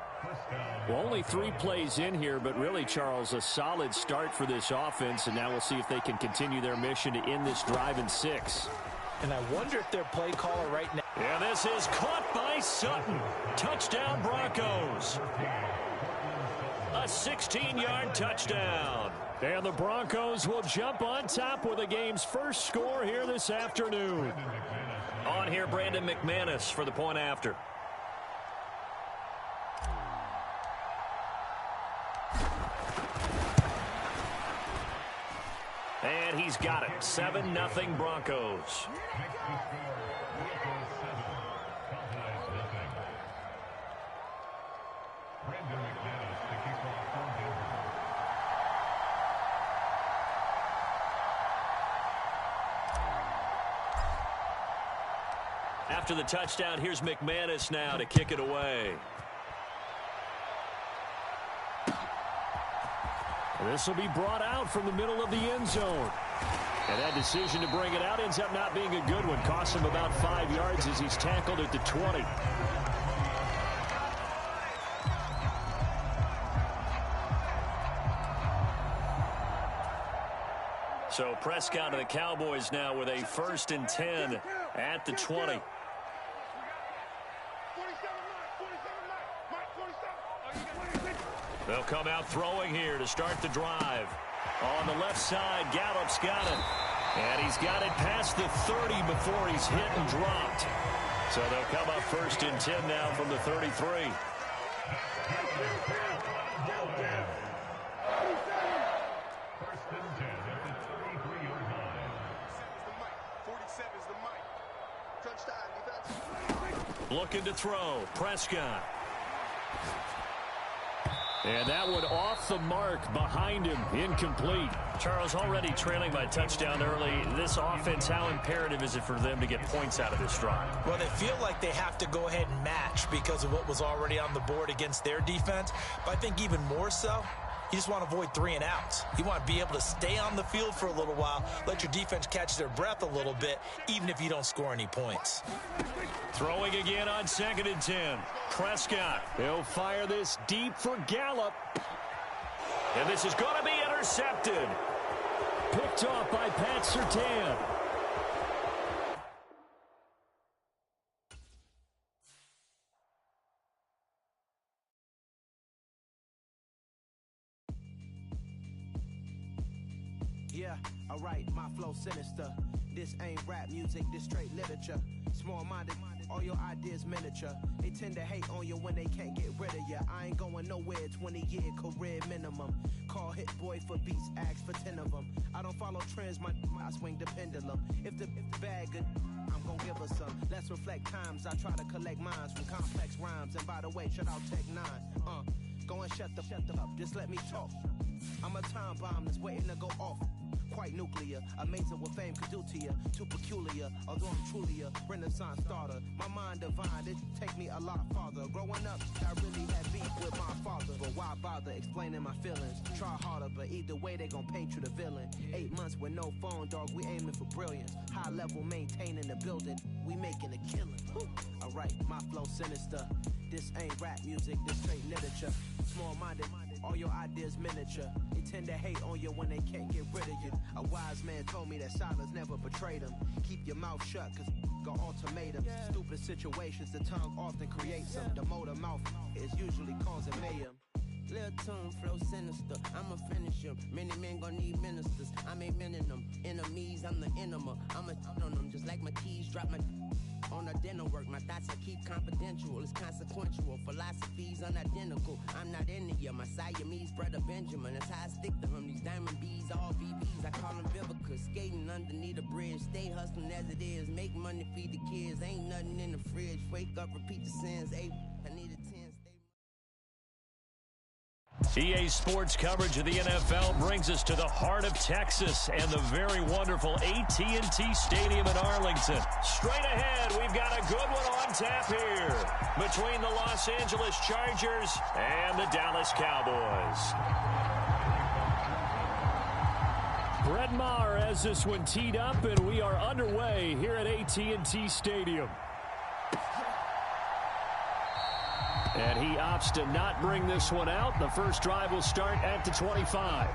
Well, only 3 plays in here, but really, Charles, a solid start for this offense, and now we'll see if they can continue their mission to end this drive in 6. And I wonder if their play caller right now. And this is caught by Sutton. Touchdown, Broncos. A 16-yard touchdown. And the Broncos will jump on top with the game's first score here this afternoon. On here, Brandon McManus for the point after. And he's got it. 7-0 Broncos. After the touchdown, here's McManus now to kick it away. This will be brought out from the middle of the end zone. And that decision to bring it out ends up not being a good one. Costs him about 5 yards as he's tackled at the 20. So Prescott and the Cowboys now with a 1st and 10 at the 20. They'll come out throwing here to start the drive. On the left side, Gallup's got it. And he's got it past the 30 before he's hit and dropped. So they'll come up 1st and 10 now from the 33. Looking to throw. Prescott. And that one off the mark behind him. Incomplete. Charles, already trailing by touchdown early. This offense, how imperative is it for them to get points out of this drive? Well, they feel like they have to go ahead and match because of what was already on the board against their defense. But I think even more so, you just want to avoid 3 and outs. You want to be able to stay on the field for a little while, let your defense catch their breath a little bit, even if you don't score any points. Throwing again on 2nd and 10. Prescott. He'll fire this deep for Gallup. And this is going to be intercepted. Picked off by Pat Surtain. Yeah, alright, my flow sinister. This ain't rap music, this straight literature. Small-minded, all your ideas miniature. They tend to hate on you when they can't get rid of you. I ain't going nowhere, 20-year career minimum. Call Hit Boy for beats, ask for 10 of them. I don't follow trends, I swing the pendulum. If the bag good, I'm gon' give her some. Let's reflect times, I try to collect minds from complex rhymes. And by the way, shut out Tech 9. Go and shut the up, just let me talk. I'm a time bomb that's waiting to go off. Quite nuclear, amazing what fame could do to you. Too peculiar, although I'm truly a renaissance starter. My mind divine, it take me a lot farther. Growing up, I really had beef with my father. But why bother explaining my feelings? Try harder, but either way they gon' paint you the villain. 8 months with no phone, dog, we aiming for brilliance. High level maintaining the building, we making a killing. Alright, my flow sinister. This ain't rap music, this straight literature. Small-minded, all your ideas miniature. They tend to hate on you when they can't get rid of you. A wise man told me that silence never betrayed him. Keep your mouth shut, cause got ultimatums. Stupid situations, the tongue often creates them. The motor mouth is usually causing mayhem. Lil' tune, flow sinister, I'ma finish him. Many men gon' need ministers, I'm a men in them. Enemies, I'm the enema, I'm a on them. Just like my keys, drop my on a dinner work. My thoughts I keep confidential, it's consequential. Philosophies unidentical, I'm not into you. My Siamese brother Benjamin, that's how I stick to him. These diamond bees, all VBs, I call them Vivica. Skating underneath a bridge, stay hustling as it is. Make money, feed the kids, ain't nothing in the fridge. Wake up, repeat the sins, I need a 10. EA Sports coverage of the NFL brings us to the heart of Texas and the very wonderful AT&T Stadium in Arlington. Straight ahead, we've got a good one on tap here between the Los Angeles Chargers and the Dallas Cowboys. Brett Maher has this one teed up, and we are underway here at AT&T Stadium. And he opts to not bring this one out. The first drive will start at the 25.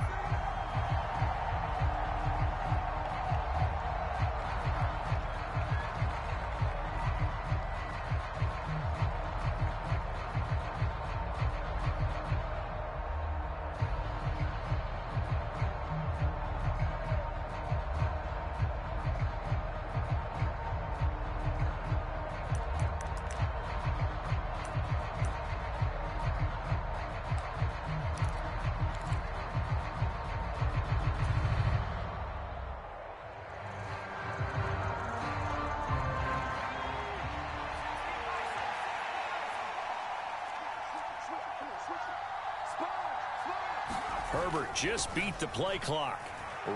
Herbert just beat the play clock.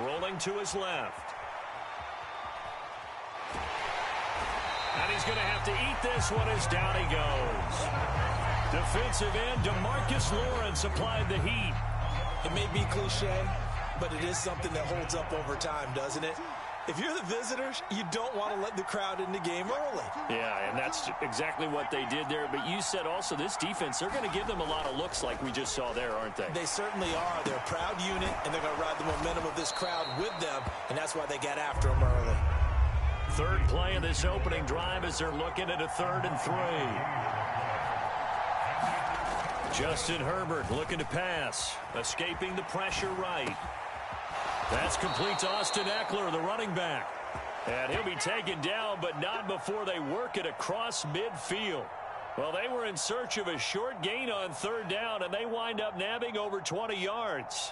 Rolling to his left. And he's going to have to eat this one as down he goes. Defensive end DeMarcus Lawrence applied the heat. It may be cliche, but it is something that holds up over time, doesn't it? If you're the visitors, you don't want to let the crowd in the game early. Yeah, and that's exactly what they did there. But you said also this defense, they're going to give them a lot of looks like we just saw there, aren't they? They certainly are. They're a proud unit, and they're going to ride the momentum of this crowd with them, and that's why they got after them early. Third play of this opening drive as they're looking at a 3rd and 3. Justin Herbert looking to pass. Escaping the pressure right. That's complete to Austin Eckler, the running back. And he'll be taken down, but not before they work it across midfield. Well, they were in search of a short gain on 3rd down, and they wind up nabbing over 20 yards.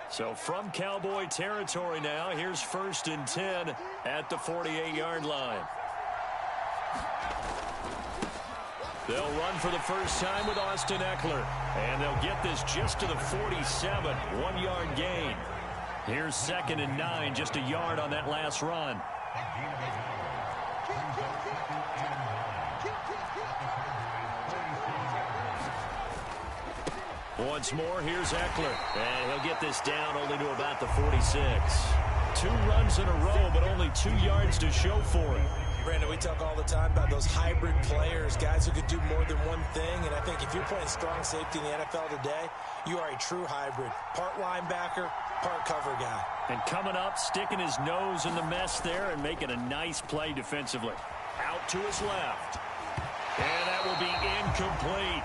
So from Cowboy territory now, here's 1st and 10 at the 48-yard line. They'll run for the first time with Austin Eckler. And they'll get this just to the 47, 1-yard gain. Here's 2nd and 9, just a yard on that last run. Once more, here's Eckler. And he'll get this down only to about the 46. 2 runs in a row, but only 2 yards to show for it. Brandon, we talk all the time about those hybrid players, guys who could do more than one thing. And I think if you're playing strong safety in the NFL today, you are a true hybrid. Part linebacker, part cover guy. And coming up, sticking his nose in the mess there and making a nice play defensively. Out to his left. And that will be incomplete.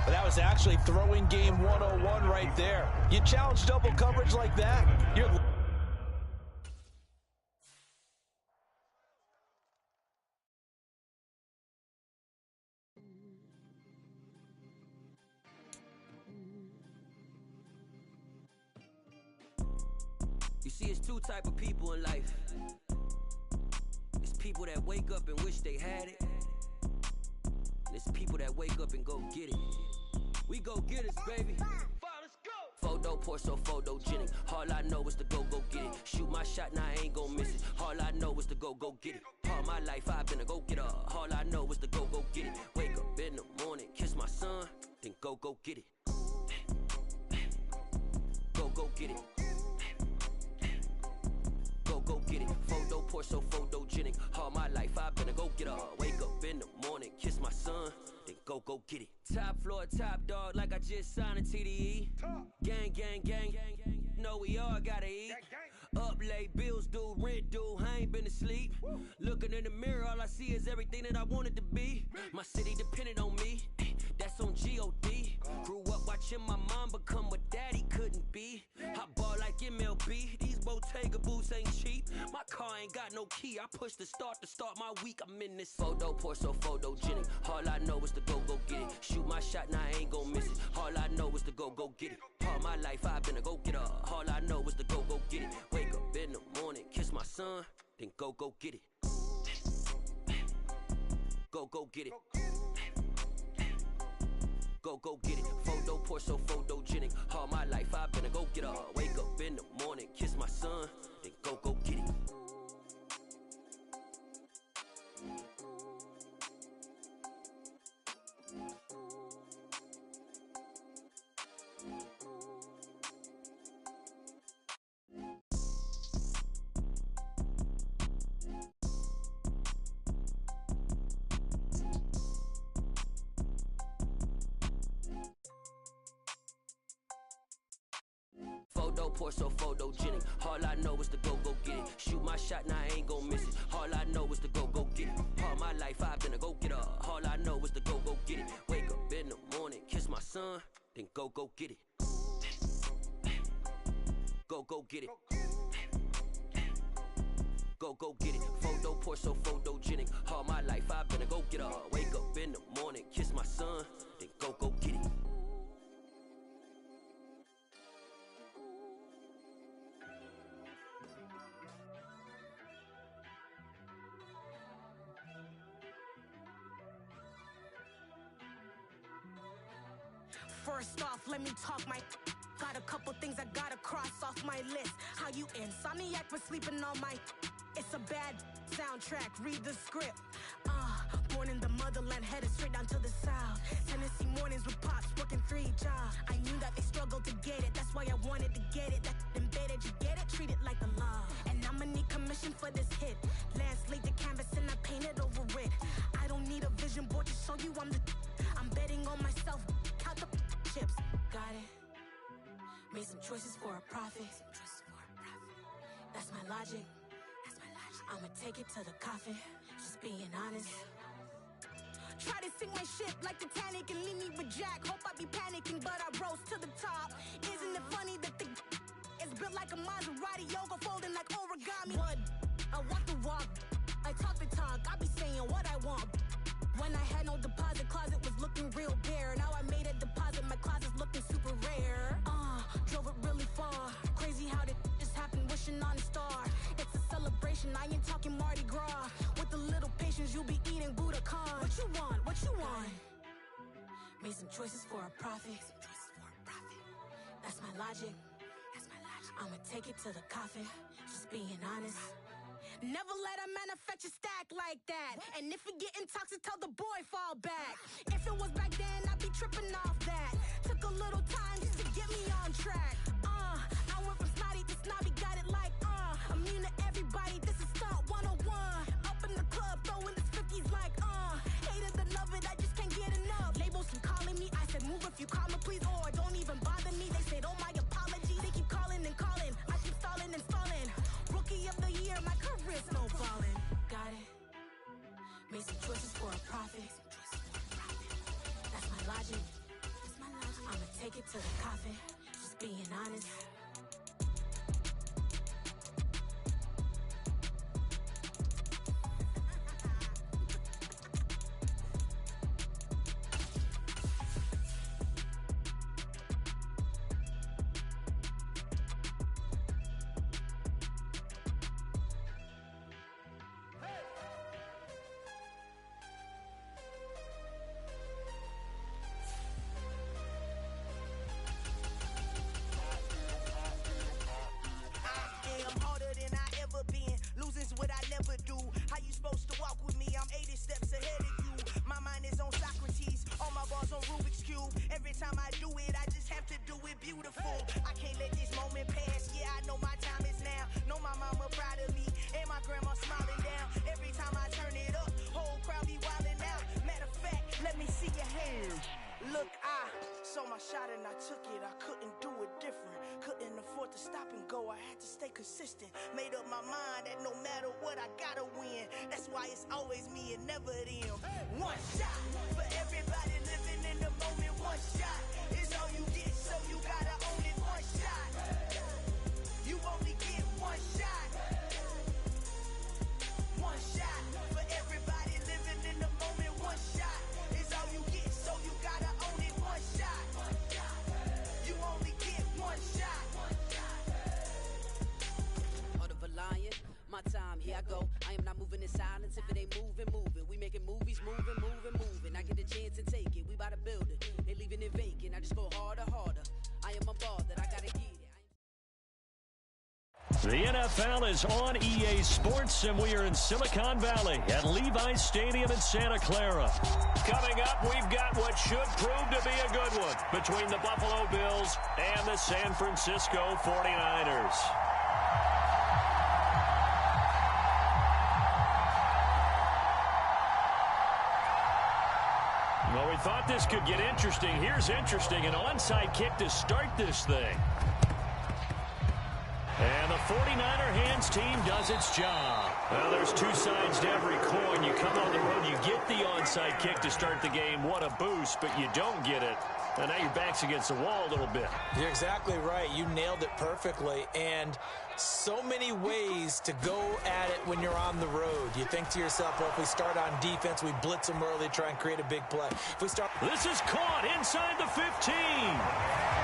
That was actually throwing game 101 right there. You challenge double coverage like that, you're... You see, it's 2 type of people in life. It's people that wake up and wish they had it. And it's people that wake up and go get it. We go get it, baby. Let's go. Photo porso, photogenic. All I know is to go get it. Shoot my shot, now I ain't gon' miss it. All I know is to go get it. All my life I've been a go-getter. All I know is to go get it. Wake up in the morning, kiss my son, then go get it. Go get it. Go get it. Photo porso, photogenic. All my life I've been a go-getter. Wake up in the morning, kiss my son, then go get it. Top floor, top dog, like I just signed a TDE. Gang, gang, gang, know we all gotta eat. Up late, bills due, rent due, I ain't been asleep. Looking in the mirror, all I see is everything that I wanted to be. My city depended on me, that's on G.O.D. Grew up watching my mom become what daddy couldn't be. I ball like MLB, these Bottega boots ain't cheap. My car ain't got no key, I push the start to start my week. I'm in this photo porso, photogenic. All I know is to go get it. Shoot my shot, now I ain't gon' miss it. All I know is to go get it. All my life I've been a go-getter. All I know is to go get it. Wake up in the morning, kiss my son, then go get it. Go get it. Go get it. Photo porso, photogenic. All my life I've been a go-getter. Wake up in the morning, kiss my son, then go get it. Photo porso, photogenic. All I know is to go get it. Shoot my shot, now I ain't gon' miss it. All I know is to go get it. All my life I've been a go-getter. All I know is to go get it. Wake up in the morning, kiss my son, then go get it. Go get it. Go get it. Photo porso, photogenic. All my life I've been a go-getter. Wake up in the morning, kiss my son, then go get it. First off, let me talk my... Got a couple things I gotta cross off my list. How you insomniac for sleeping on my... It's a bad soundtrack, read the script. Born in the motherland, headed straight down to the south. Tennessee mornings with pops, working 3 jobs. I knew that they struggled to get it, that's why I wanted to get it. That embedded, you get it, treat it like the law. And I'ma need commission for this hit. Lance laid the canvas and I painted over it. I don't need a vision board to show you I'm betting on myself, count the chips. Got it. Made some choices for a profit. That's my logic. I'ma take it to the coffin. Just being honest. Try to sink my ship like Titanic and leave me with Jack. Hope I be panicking, but I rose to the top. Isn't it funny that the is built like a Maserati, yoga folding like origami? What? I walk the walk. I talk the talk. I be saying what I want. When I had no deposit, closet was looking real bare. Now I made a deposit, my closet's looking super rare. Drove it really far. Crazy how did this happen, wishing on a star. It's a celebration, I ain't talking Mardi Gras. With a little patience, you'll be eating Budokan. What you want? What you want? Made some choices for a profit. That's my logic. I'ma take it to the coffin. Just being honest. Never let a manufacture stack like that. And if it getting toxic, tell the boy fall back. If it was back then, I'd be tripping off that. Took a little time just to get me on track. I went from snotty to snobby, got it like immune to everybody, this is stunt 101. Up in the club, throwing this 50s like hate it, love it, I just can't get enough. Labels keep calling me, I said move if you call me please, or don't even bother me. They said oh my apology, they keep calling and calling. I keep stalling and stalling. Rookie of the year, my career's snowballing. Got it. Made some choices for a profit. That's my logic. I'ma take it to the coffin. Just being honest. What I never do. How you supposed to walk with me? I'm 80 steps ahead of you. My mind is on Socrates, all my bars on Rubik's Cube. Every time I do it, I just have to do it beautiful. I can't let this moment pass. Yeah, I know my time is now. Know my mama proud of me, and my grandma smiling down. Every time I turn it up, whole crowd be wilding out. Matter of fact, let me see your hands. Look, I saw my shot and I took it. I couldn't do it different. Couldn't afford to stop and go. I had to stay consistent. Made up my mind that no matter what, I gotta win. That's why it's always me and never them. One shot for everybody living in the moment. One shot is all you get, so you gotta own it. One shot. You only get one shot. One shot for everybody living in the moment. One shot is all you get, so you gotta own it. One shot. You only get one shot. Order of a lion, my time, here I go. I am not moving in silence. If it ain't moving, moving. We making movies, moving, moving, moving. I get a chance and take it. We bout to build it. They leaving it vacant. I just go harder, harder. I am a ball that I gotta get it. The NFL is on EA Sports, and we are in Silicon Valley at Levi's Stadium in Santa Clara. Coming up, we've got what should prove to be a good one between the Buffalo Bills and the San Francisco 49ers. Well, we thought this could get interesting. Here's interesting, an onside kick to start this thing. And the 49er hands team does its job. Well, there's two sides to every coin. You come on the road, you get the onside kick to start the game. What a boost, but you don't get it. And now your back's against the wall a little bit. You're exactly right. You nailed it perfectly. And so many ways to go at it when you're on the road. You think to yourself, well, if we start on defense, we blitz them early, try and create a big play. If we start... This is caught inside the 15.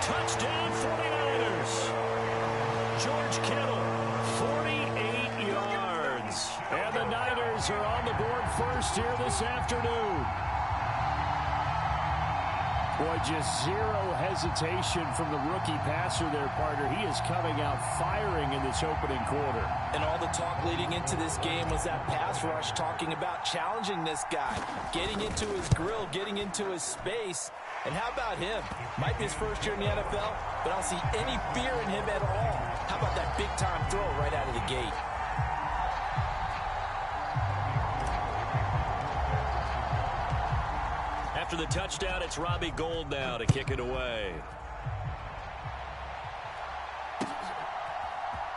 Touchdown 49ers. George Kittle, 48 yards. And the Niners are on the board first here this afternoon. Boy, just zero hesitation from the rookie passer there, partner. He is coming out firing in this opening quarter. And all the talk leading into this game was that pass rush, talking about challenging this guy, getting into his grill, getting into his space. And how about him? Might be his first year in the NFL, but I don't see any fear in him at all. How about that big-time throw right out of the gate? After the touchdown, it's Robbie Gould now to kick it away.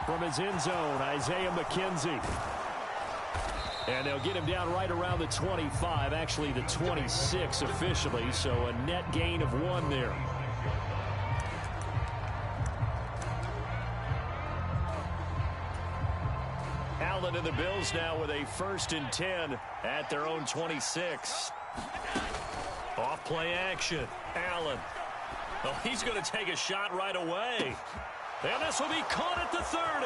From his end zone, Isaiah McKenzie. And they'll get him down right around the 25, actually the 26 officially, so a net gain of 1 there. Allen and the Bills now with a 1st and 10 at their own 26. Off play action. Allen. Oh, he's going to take a shot right away. And this will be caught at the 30.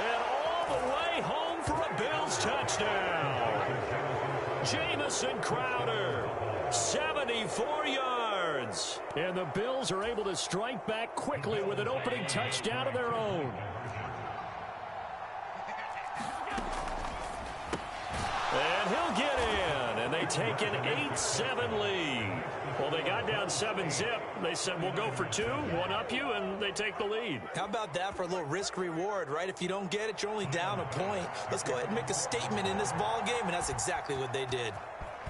And all the way home for a Bills touchdown. Jamison Crowder, 74 yards. And the Bills are able to strike back quickly with an opening touchdown of their own. And he'll get in, and they take an 8-7 lead. Well, they got down 7-zip. They said, we'll go for 2, one up you, and they take the lead. How about that for a little risk-reward, right? If you don't get it, you're only down a point. Let's go ahead and make a statement in this ball game, and that's exactly what they did.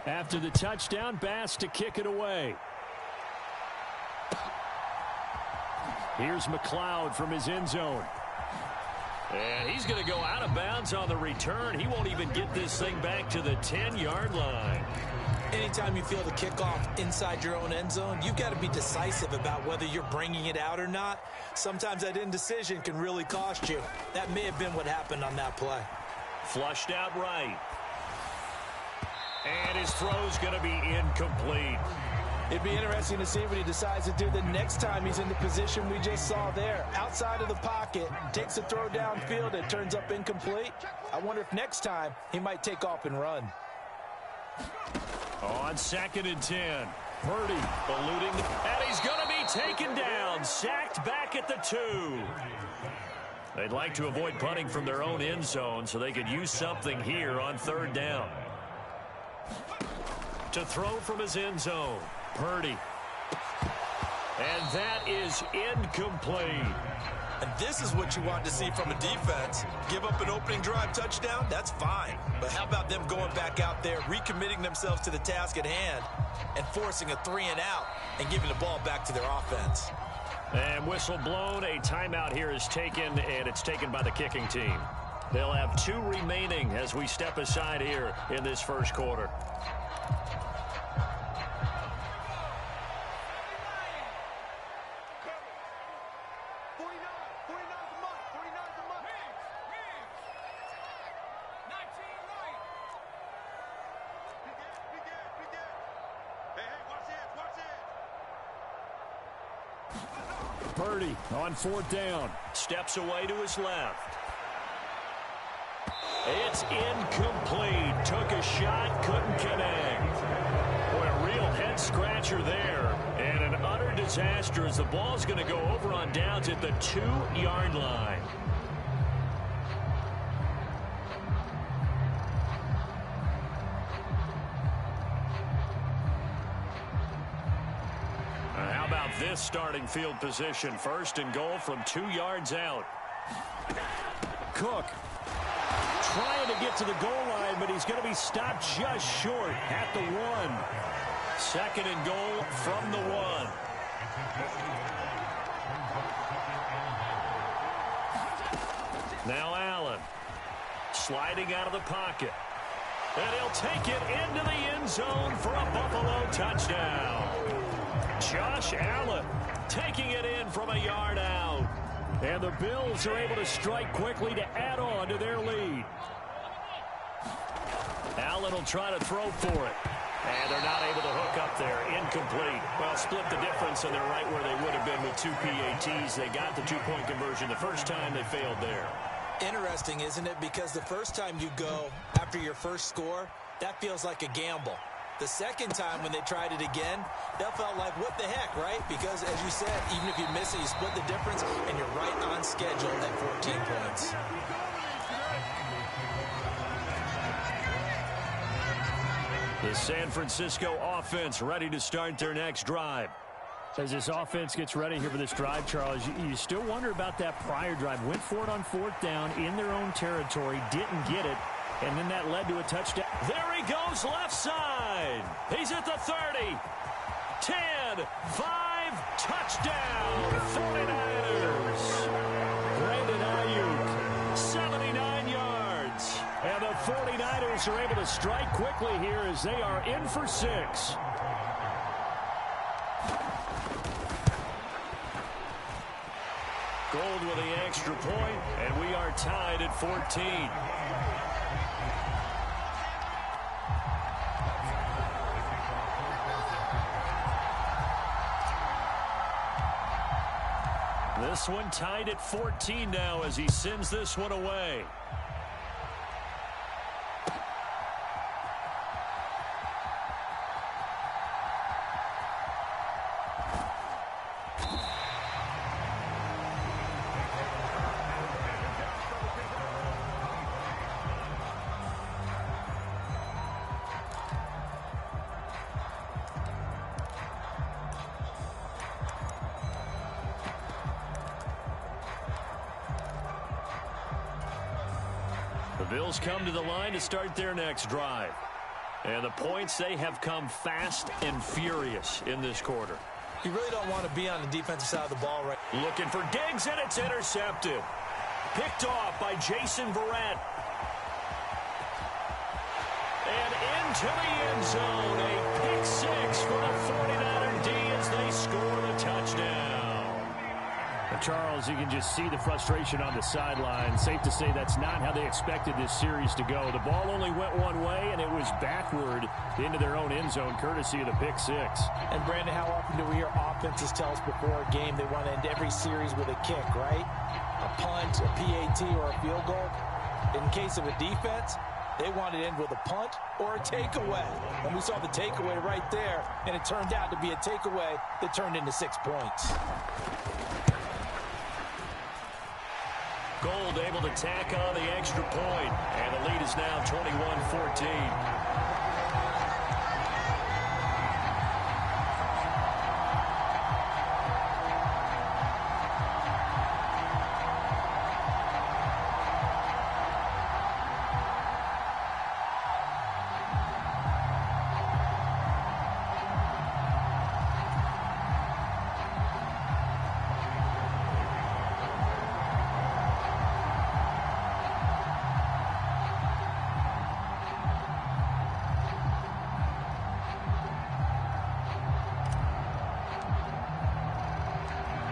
After the touchdown, Bass to kick it away. Here's McLeod from his end zone. And he's going to go out of bounds on the return. He won't even get this thing back to the 10-yard line. Anytime you feel the kickoff inside your own end zone, you've got to be decisive about whether you're bringing it out or not. Sometimes that indecision can really cost you. That may have been what happened on that play. Flushed out right. And his throw's going to be incomplete. It'd be interesting to see what he decides to do the next time he's in the position we just saw there. Outside of the pocket, takes a throw downfield, it turns up incomplete. I wonder if next time he might take off and run. On 2nd and 10. Brady eluding, and he's going to be taken down. Sacked back at the 2. They'd like to avoid punting from their own end zone so they could use something here on 3rd down. To throw from his end zone. Purdy. And that is incomplete. And this is what you want to see from a defense. Give up an opening drive touchdown, that's fine. But how about them going back out there, recommitting themselves to the task at hand, and forcing a 3-and-out and giving the ball back to their offense. And whistle blown, a timeout here is taken, and it's taken by the kicking team. They'll have 2 remaining as we step aside here in this first quarter. Brady on 4th down. Steps away to his left. It's incomplete. Took a shot, couldn't connect. Boy, a real head-scratcher there. And an utter disaster as the ball's going to go over on downs at the 2-yard line. This starting field position, 1st and goal from 2 yards out. Cook trying to get to the goal line, but he's going to be stopped just short at the 1. 2nd and goal from the 1. Now Allen sliding out of the pocket. And he'll take it into the end zone for a Buffalo touchdown. Josh Allen taking it in from a yard out. And the Bills are able to strike quickly to add on to their lead. Allen will try to throw for it. And they're not able to hook up there. Incomplete. Well, split the difference, and they're right where they would have been with 2 PATs. They got the 2-point conversion the first time. They failed there. Interesting, isn't it? Because the first time you go after your first score, that feels like a gamble. The second time when they tried it again, that felt like, what the heck, right? Because, as you said, even if you miss it, you split the difference, and you're right on schedule at 14 points. The San Francisco offense ready to start their next drive. As this offense gets ready here for this drive, Charles, you still wonder about that prior drive. Went for it on 4th down in their own territory, didn't get it, and then that led to a touchdown. There he goes left side. He's at the 30. 10, 5, touchdown, 49ers. Brandon Ayuk, 79 yards. And the 49ers are able to strike quickly here as they are in for 6. Gold with the extra point, and we are tied at 14. This one tied at 14 now as he sends this one away. Bills come to the line to start their next drive. And the points, they have come fast and furious in this quarter. You really don't want to be on the defensive side of the ball right. Looking for Diggs, and it's intercepted. Picked off by Jason Verrett. And into the end zone. A pick 6 for the 49er D as they score the touchdown. Charles, you can just see the frustration on the sideline. Safe to say that's not how they expected this series to go. The ball only went one way, and it was backward into their own end zone, courtesy of the pick 6. And, Brandon, how often do we hear offenses tell us before a game they want to end every series with a kick, right? A punt, a PAT, or a field goal. In case of a defense, they want to end with a punt or a takeaway. And we saw the takeaway right there, and it turned out to be a takeaway that turned into 6 points. Gold able to tack on the extra point, and the lead is now 21-14.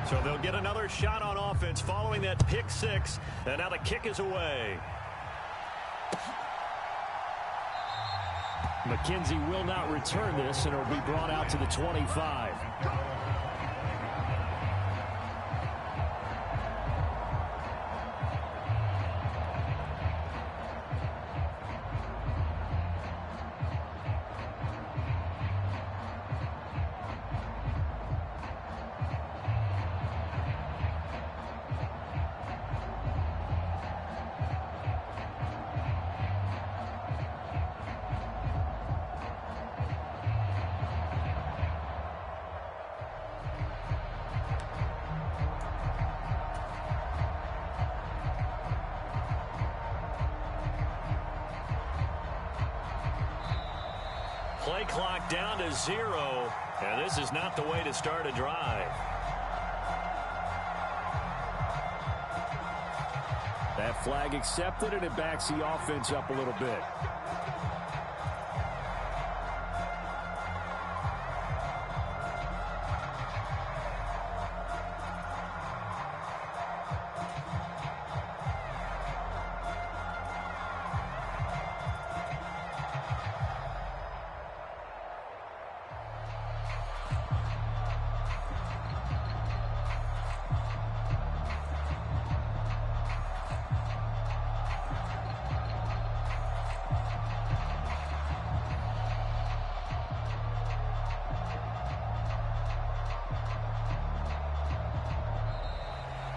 So they'll get another shot on offense following that pick 6, and now the kick is away. McKenzie will not return this, and it will be brought out to the 25. Play clock down to 0, and this is not the way to start a drive. That flag accepted, and it backs the offense up a little bit.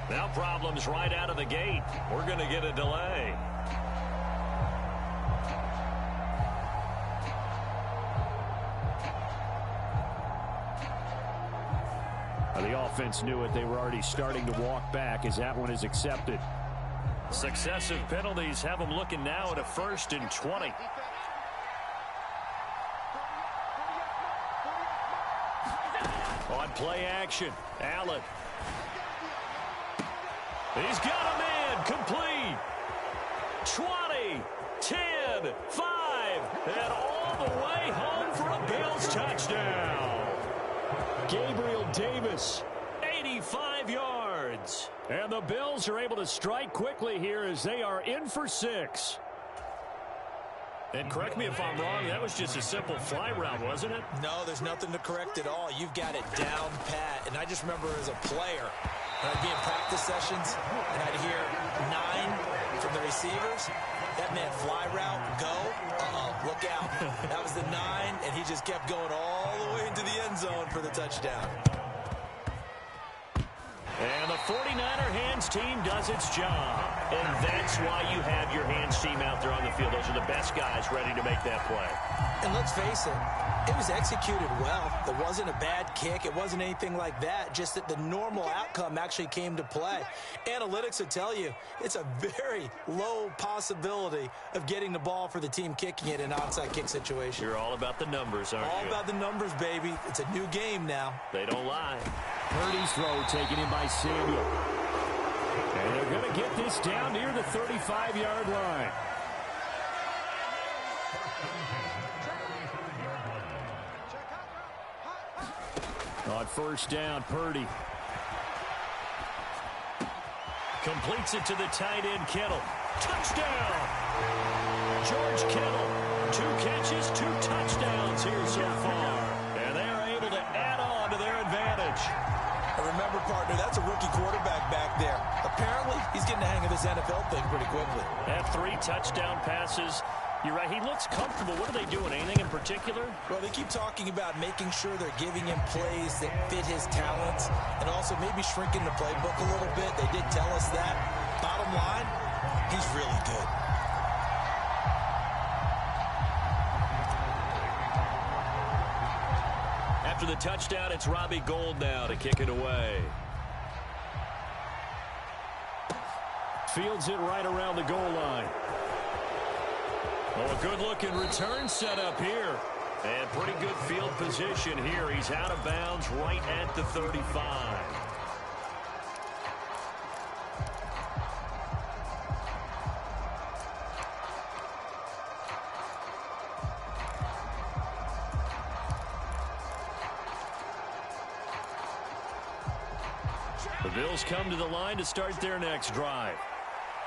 Now problems right out of the gate. We're going to get a delay. The offense knew it. They were already starting to walk back as that one is accepted. Successive penalties have them looking now at a 1st and 20. On play action, Allen. He's got a man, complete. 20, 10, 5, and all the way home for a Bills touchdown. Gabriel Davis, 85 yards. And the Bills are able to strike quickly here as they are in for 6. And correct me if I'm wrong, that was just a simple fly route, wasn't it? No, there's nothing to correct at all. You've got it down pat. And I just remember as a player, when I'd be in practice sessions, and I'd hear 9 from the receivers. That meant fly route, go, look out. That was the 9, and he just kept going all the way into the end zone for the touchdown. And the 49er hands team does its job. And that's why you have your hands team out there on the field. Those are the best guys ready to make that play. And let's face it, it was executed well. It wasn't a bad kick. It wasn't anything like that. Just that the normal outcome actually came to play. Analytics will tell you it's a very low possibility of getting the ball for the team kicking it in an onside kick situation. You're all about the numbers, aren't you? All about the numbers, baby. It's a new game now. They don't lie. Purdy's throw taken in by Samuel. And they're going to get this down near the 35-yard line. On 1st down, Purdy. Completes it to the tight end, Kittle. Touchdown! George Kittle. 2 catches, 2 touchdowns here so far. And they are able to add on to their advantage. Remember, partner, that's a rookie quarterback back there. Apparently, he's getting the hang of this NFL thing pretty quickly. That 3 touchdown passes. You're right. He looks comfortable. What are they doing? Anything in particular? Well, they keep talking about making sure they're giving him plays that fit his talents and also maybe shrinking the playbook a little bit. They did tell us that. Bottom line, he's really good. After the touchdown, it's Robbie Gould now to kick it away. Fields it right around the goal line. Oh, a good-looking return set up here. And pretty good field position here. He's out of bounds right at the 35. The Bills come to the line to start their next drive.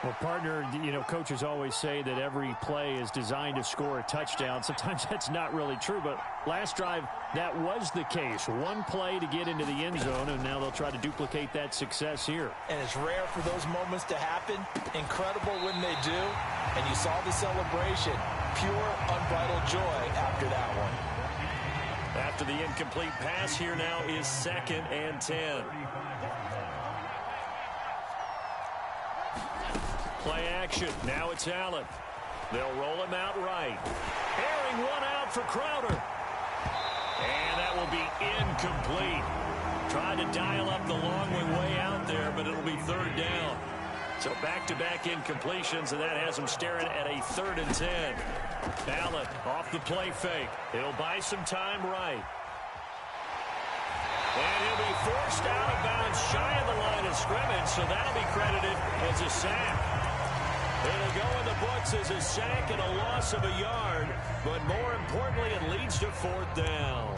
Well, partner, you know, coaches always say that every play is designed to score a touchdown. Sometimes that's not really true, but last drive, that was the case. 1 play to get into the end zone, and now they'll try to duplicate that success here. And it's rare for those moments to happen. Incredible when they do. And you saw the celebration. Pure, unbridled joy after that one. After the incomplete pass, here now is 2nd and 10. Play action. Now it's Allen. They'll roll him out right. Airing one out for Crowder. And that will be incomplete. Tried to dial up the long way out there, but it'll be 3rd down. So back-to-back incompletions, and that has them staring at a 3rd and 10. Allen off the play fake. He'll buy some time right. And he'll be forced out of bounds shy of the line of scrimmage, so that'll be credited as a sack. It'll go in the books as a sack and a loss of a yard, but more importantly, it leads to 4th down.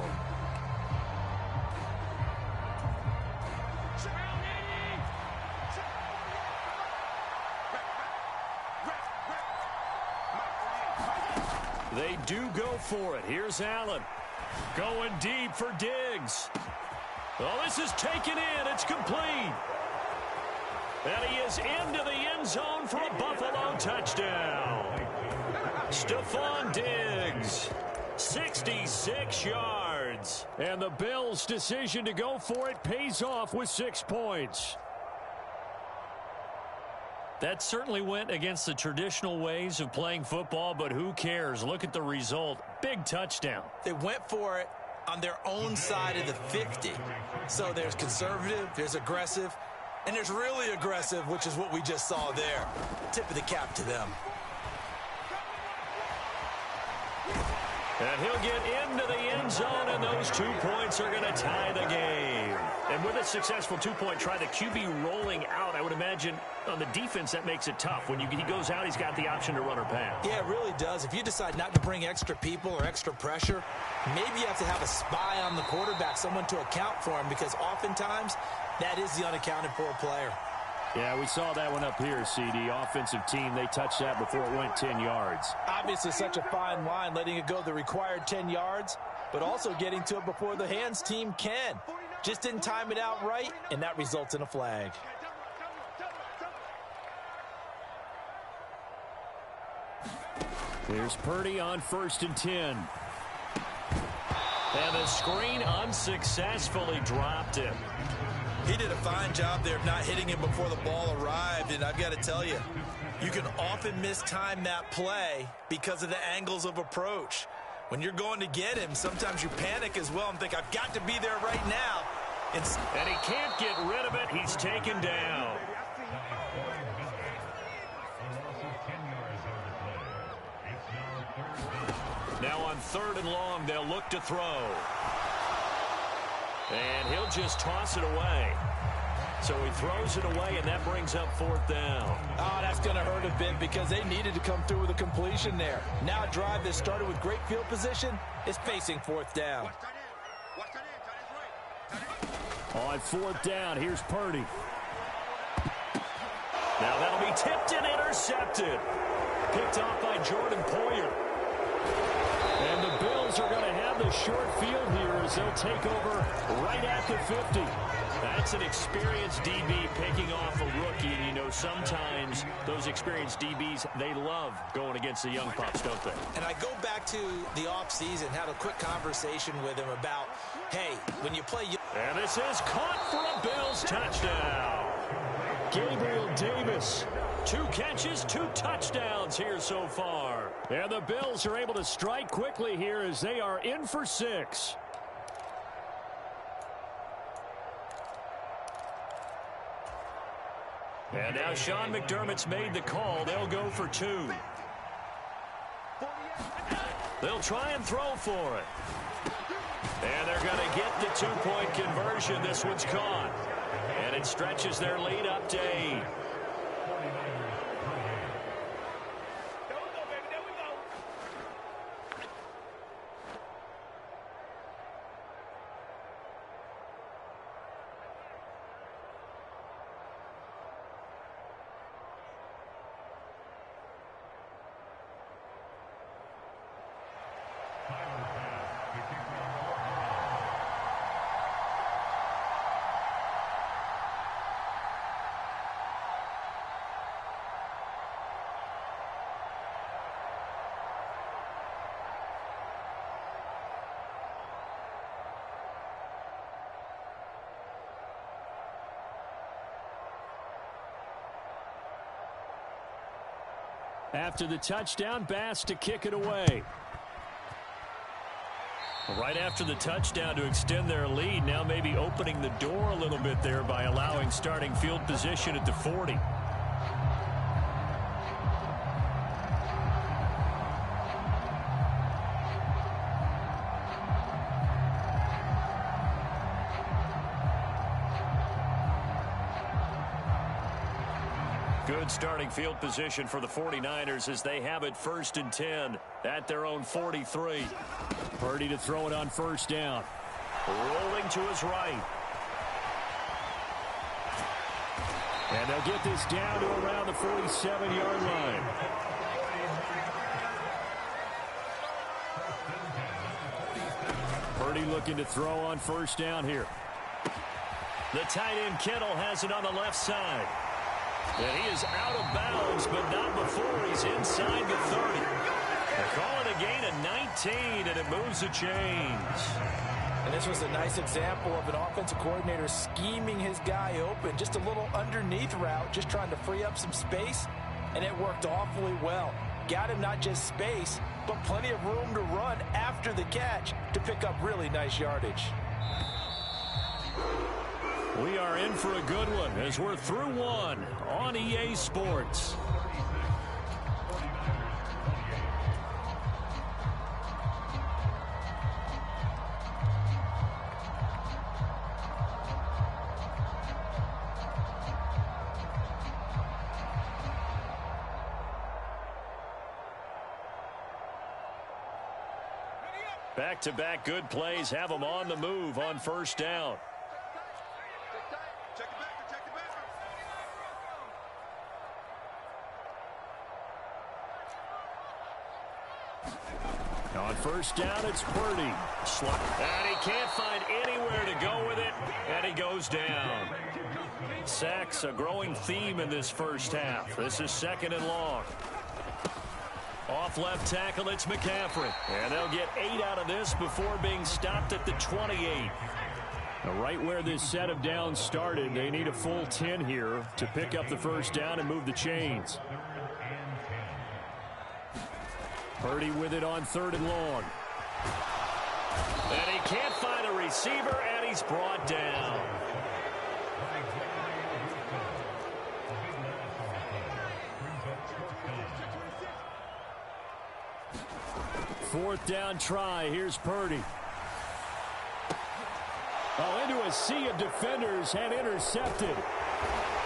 They do go for it. Here's Allen. Going deep for Diggs. Well, this is taken in. It's complete. And he is into the end zone for a Buffalo touchdown. Stephon Diggs, 66 yards. And the Bills' decision to go for it pays off with 6 points. That certainly went against the traditional ways of playing football, but who cares? Look at the result. Big touchdown. They went for it on their own side of the 50. So there's conservative, there's aggressive, and there's really aggressive, which is what we just saw there. Tip of the cap to them. And he'll get into the end zone, and those 2 points are going to tie the game. And with a successful two-point try, the QB rolling out, I would imagine on the defense that makes it tough. When he goes out, he's got the option to run or pass. Yeah, it really does. If you decide not to bring extra people or extra pressure, maybe you have to have a spy on the quarterback, someone to account for him, because oftentimes that is the unaccounted for player. Yeah, we saw that one up here, CD. Offensive team, they touched that before it went 10 yards. Obviously such a fine line, letting it go the required 10 yards, but also getting to it before the hands team can. Just didn't time it out right, and that results in a flag. Here's Purdy on 1st and 10. And the screen unsuccessfully dropped him. He did a fine job there of not hitting him before the ball arrived, and I've got to tell you, you can often mistime that play because of the angles of approach. When you're going to get him, sometimes you panic as well and think, I've got to be there right now. And he can't get rid of it. He's taken down. Now on 3rd and long, they'll look to throw. And he'll just toss it away. So he throws it away, and that brings up 4th down. Oh, that's going to hurt a bit because they needed to come through with a completion there. Now a drive that started with great field position is facing 4th down. On 4th down, here's Purdy. Now that'll be tipped and intercepted. Picked off by Jordan Poyer. And the Bills are going to have the short field here as they'll take over right at the 50. That's an experienced DB picking off a rookie. And, you know, sometimes those experienced DBs, they love going against the young pups, don't they? And I go back to the offseason, had a quick conversation with him about, hey, when you play... And this is caught for a Bills touchdown. Gabriel Davis. 2 catches, 2 touchdowns here so far. And the Bills are able to strike quickly here as they are in for 6. And now Sean McDermott's made the call. They'll go for 2. They'll try and throw for it. And they're going to get the 2-point conversion. This one's caught. And it stretches their lead up to 8. After the touchdown, Bass to kick it away. Right after the touchdown to extend their lead, now maybe opening the door a little bit there by allowing starting field position at the 40. Good starting field position for the 49ers as they have it 1st and 10 at their own 43. Purdy to throw it on 1st down. Rolling to his right. And they'll get this down to around the 47-yard line. Purdy looking to throw on 1st down here. The tight end Kittle has it on the left side. And he is out of bounds, but not before he's inside the 30. They're calling a gain of 19, and it moves the chains. And this was a nice example of an offensive coordinator scheming his guy open. Just a little underneath route, just trying to free up some space, and it worked awfully well. Got him not just space, but plenty of room to run after the catch to pick up really nice yardage. We are in for a good one as we're through one on EA Sports. Back-to-back good plays have them on the move on first down. On first down, it's Brady. And he can't find anywhere to go with it, and he goes down. Sacks, a growing theme in this first half. This is 2nd and long. Off left tackle, it's McCaffrey. And they'll get 8 out of this before being stopped at the 28. Now, right where this set of downs started, they need a full 10 here to pick up the first down and move the chains. Purdy with it on 3rd and long. And he can't find a receiver, and he's brought down. Fourth down try. Here's Purdy. Oh, into a sea of defenders and intercepted.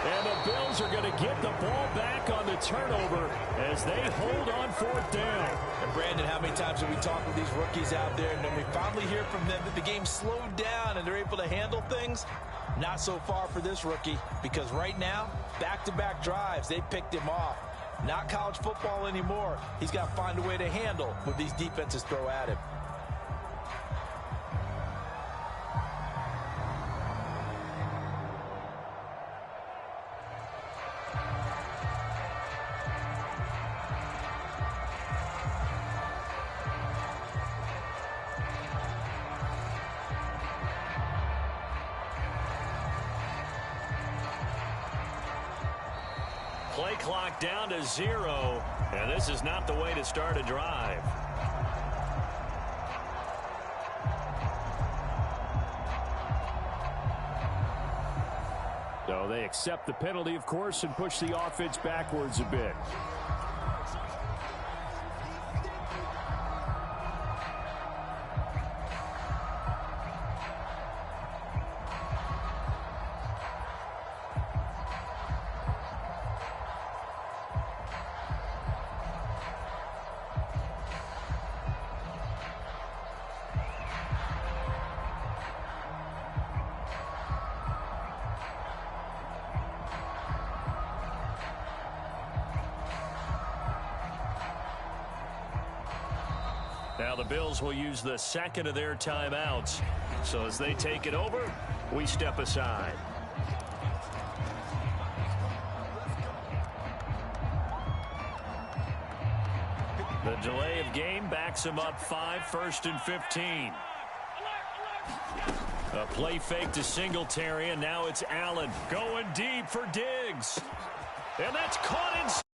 And the Bills are going to get the ball back on the turnover as they hold on 4th down. And Brandon, how many times have we talked with these rookies out there, and then we finally hear from them that the game slowed down and they're able to handle things? Not so far for this rookie, because right now, back-to-back drives, they picked him off. Not college football anymore. He's got to find a way to handle what these defenses throw at him. Play clock down to 0, and this is not the way to start a drive. So they accept the penalty, of course, and push the offense backwards a bit. Now the Bills will use the 2nd of their timeouts. So as they take it over, we step aside. The delay of game backs them up 5, 1st and 15. A play fake to Singletary, and now it's Allen going deep for Diggs. And that's caught in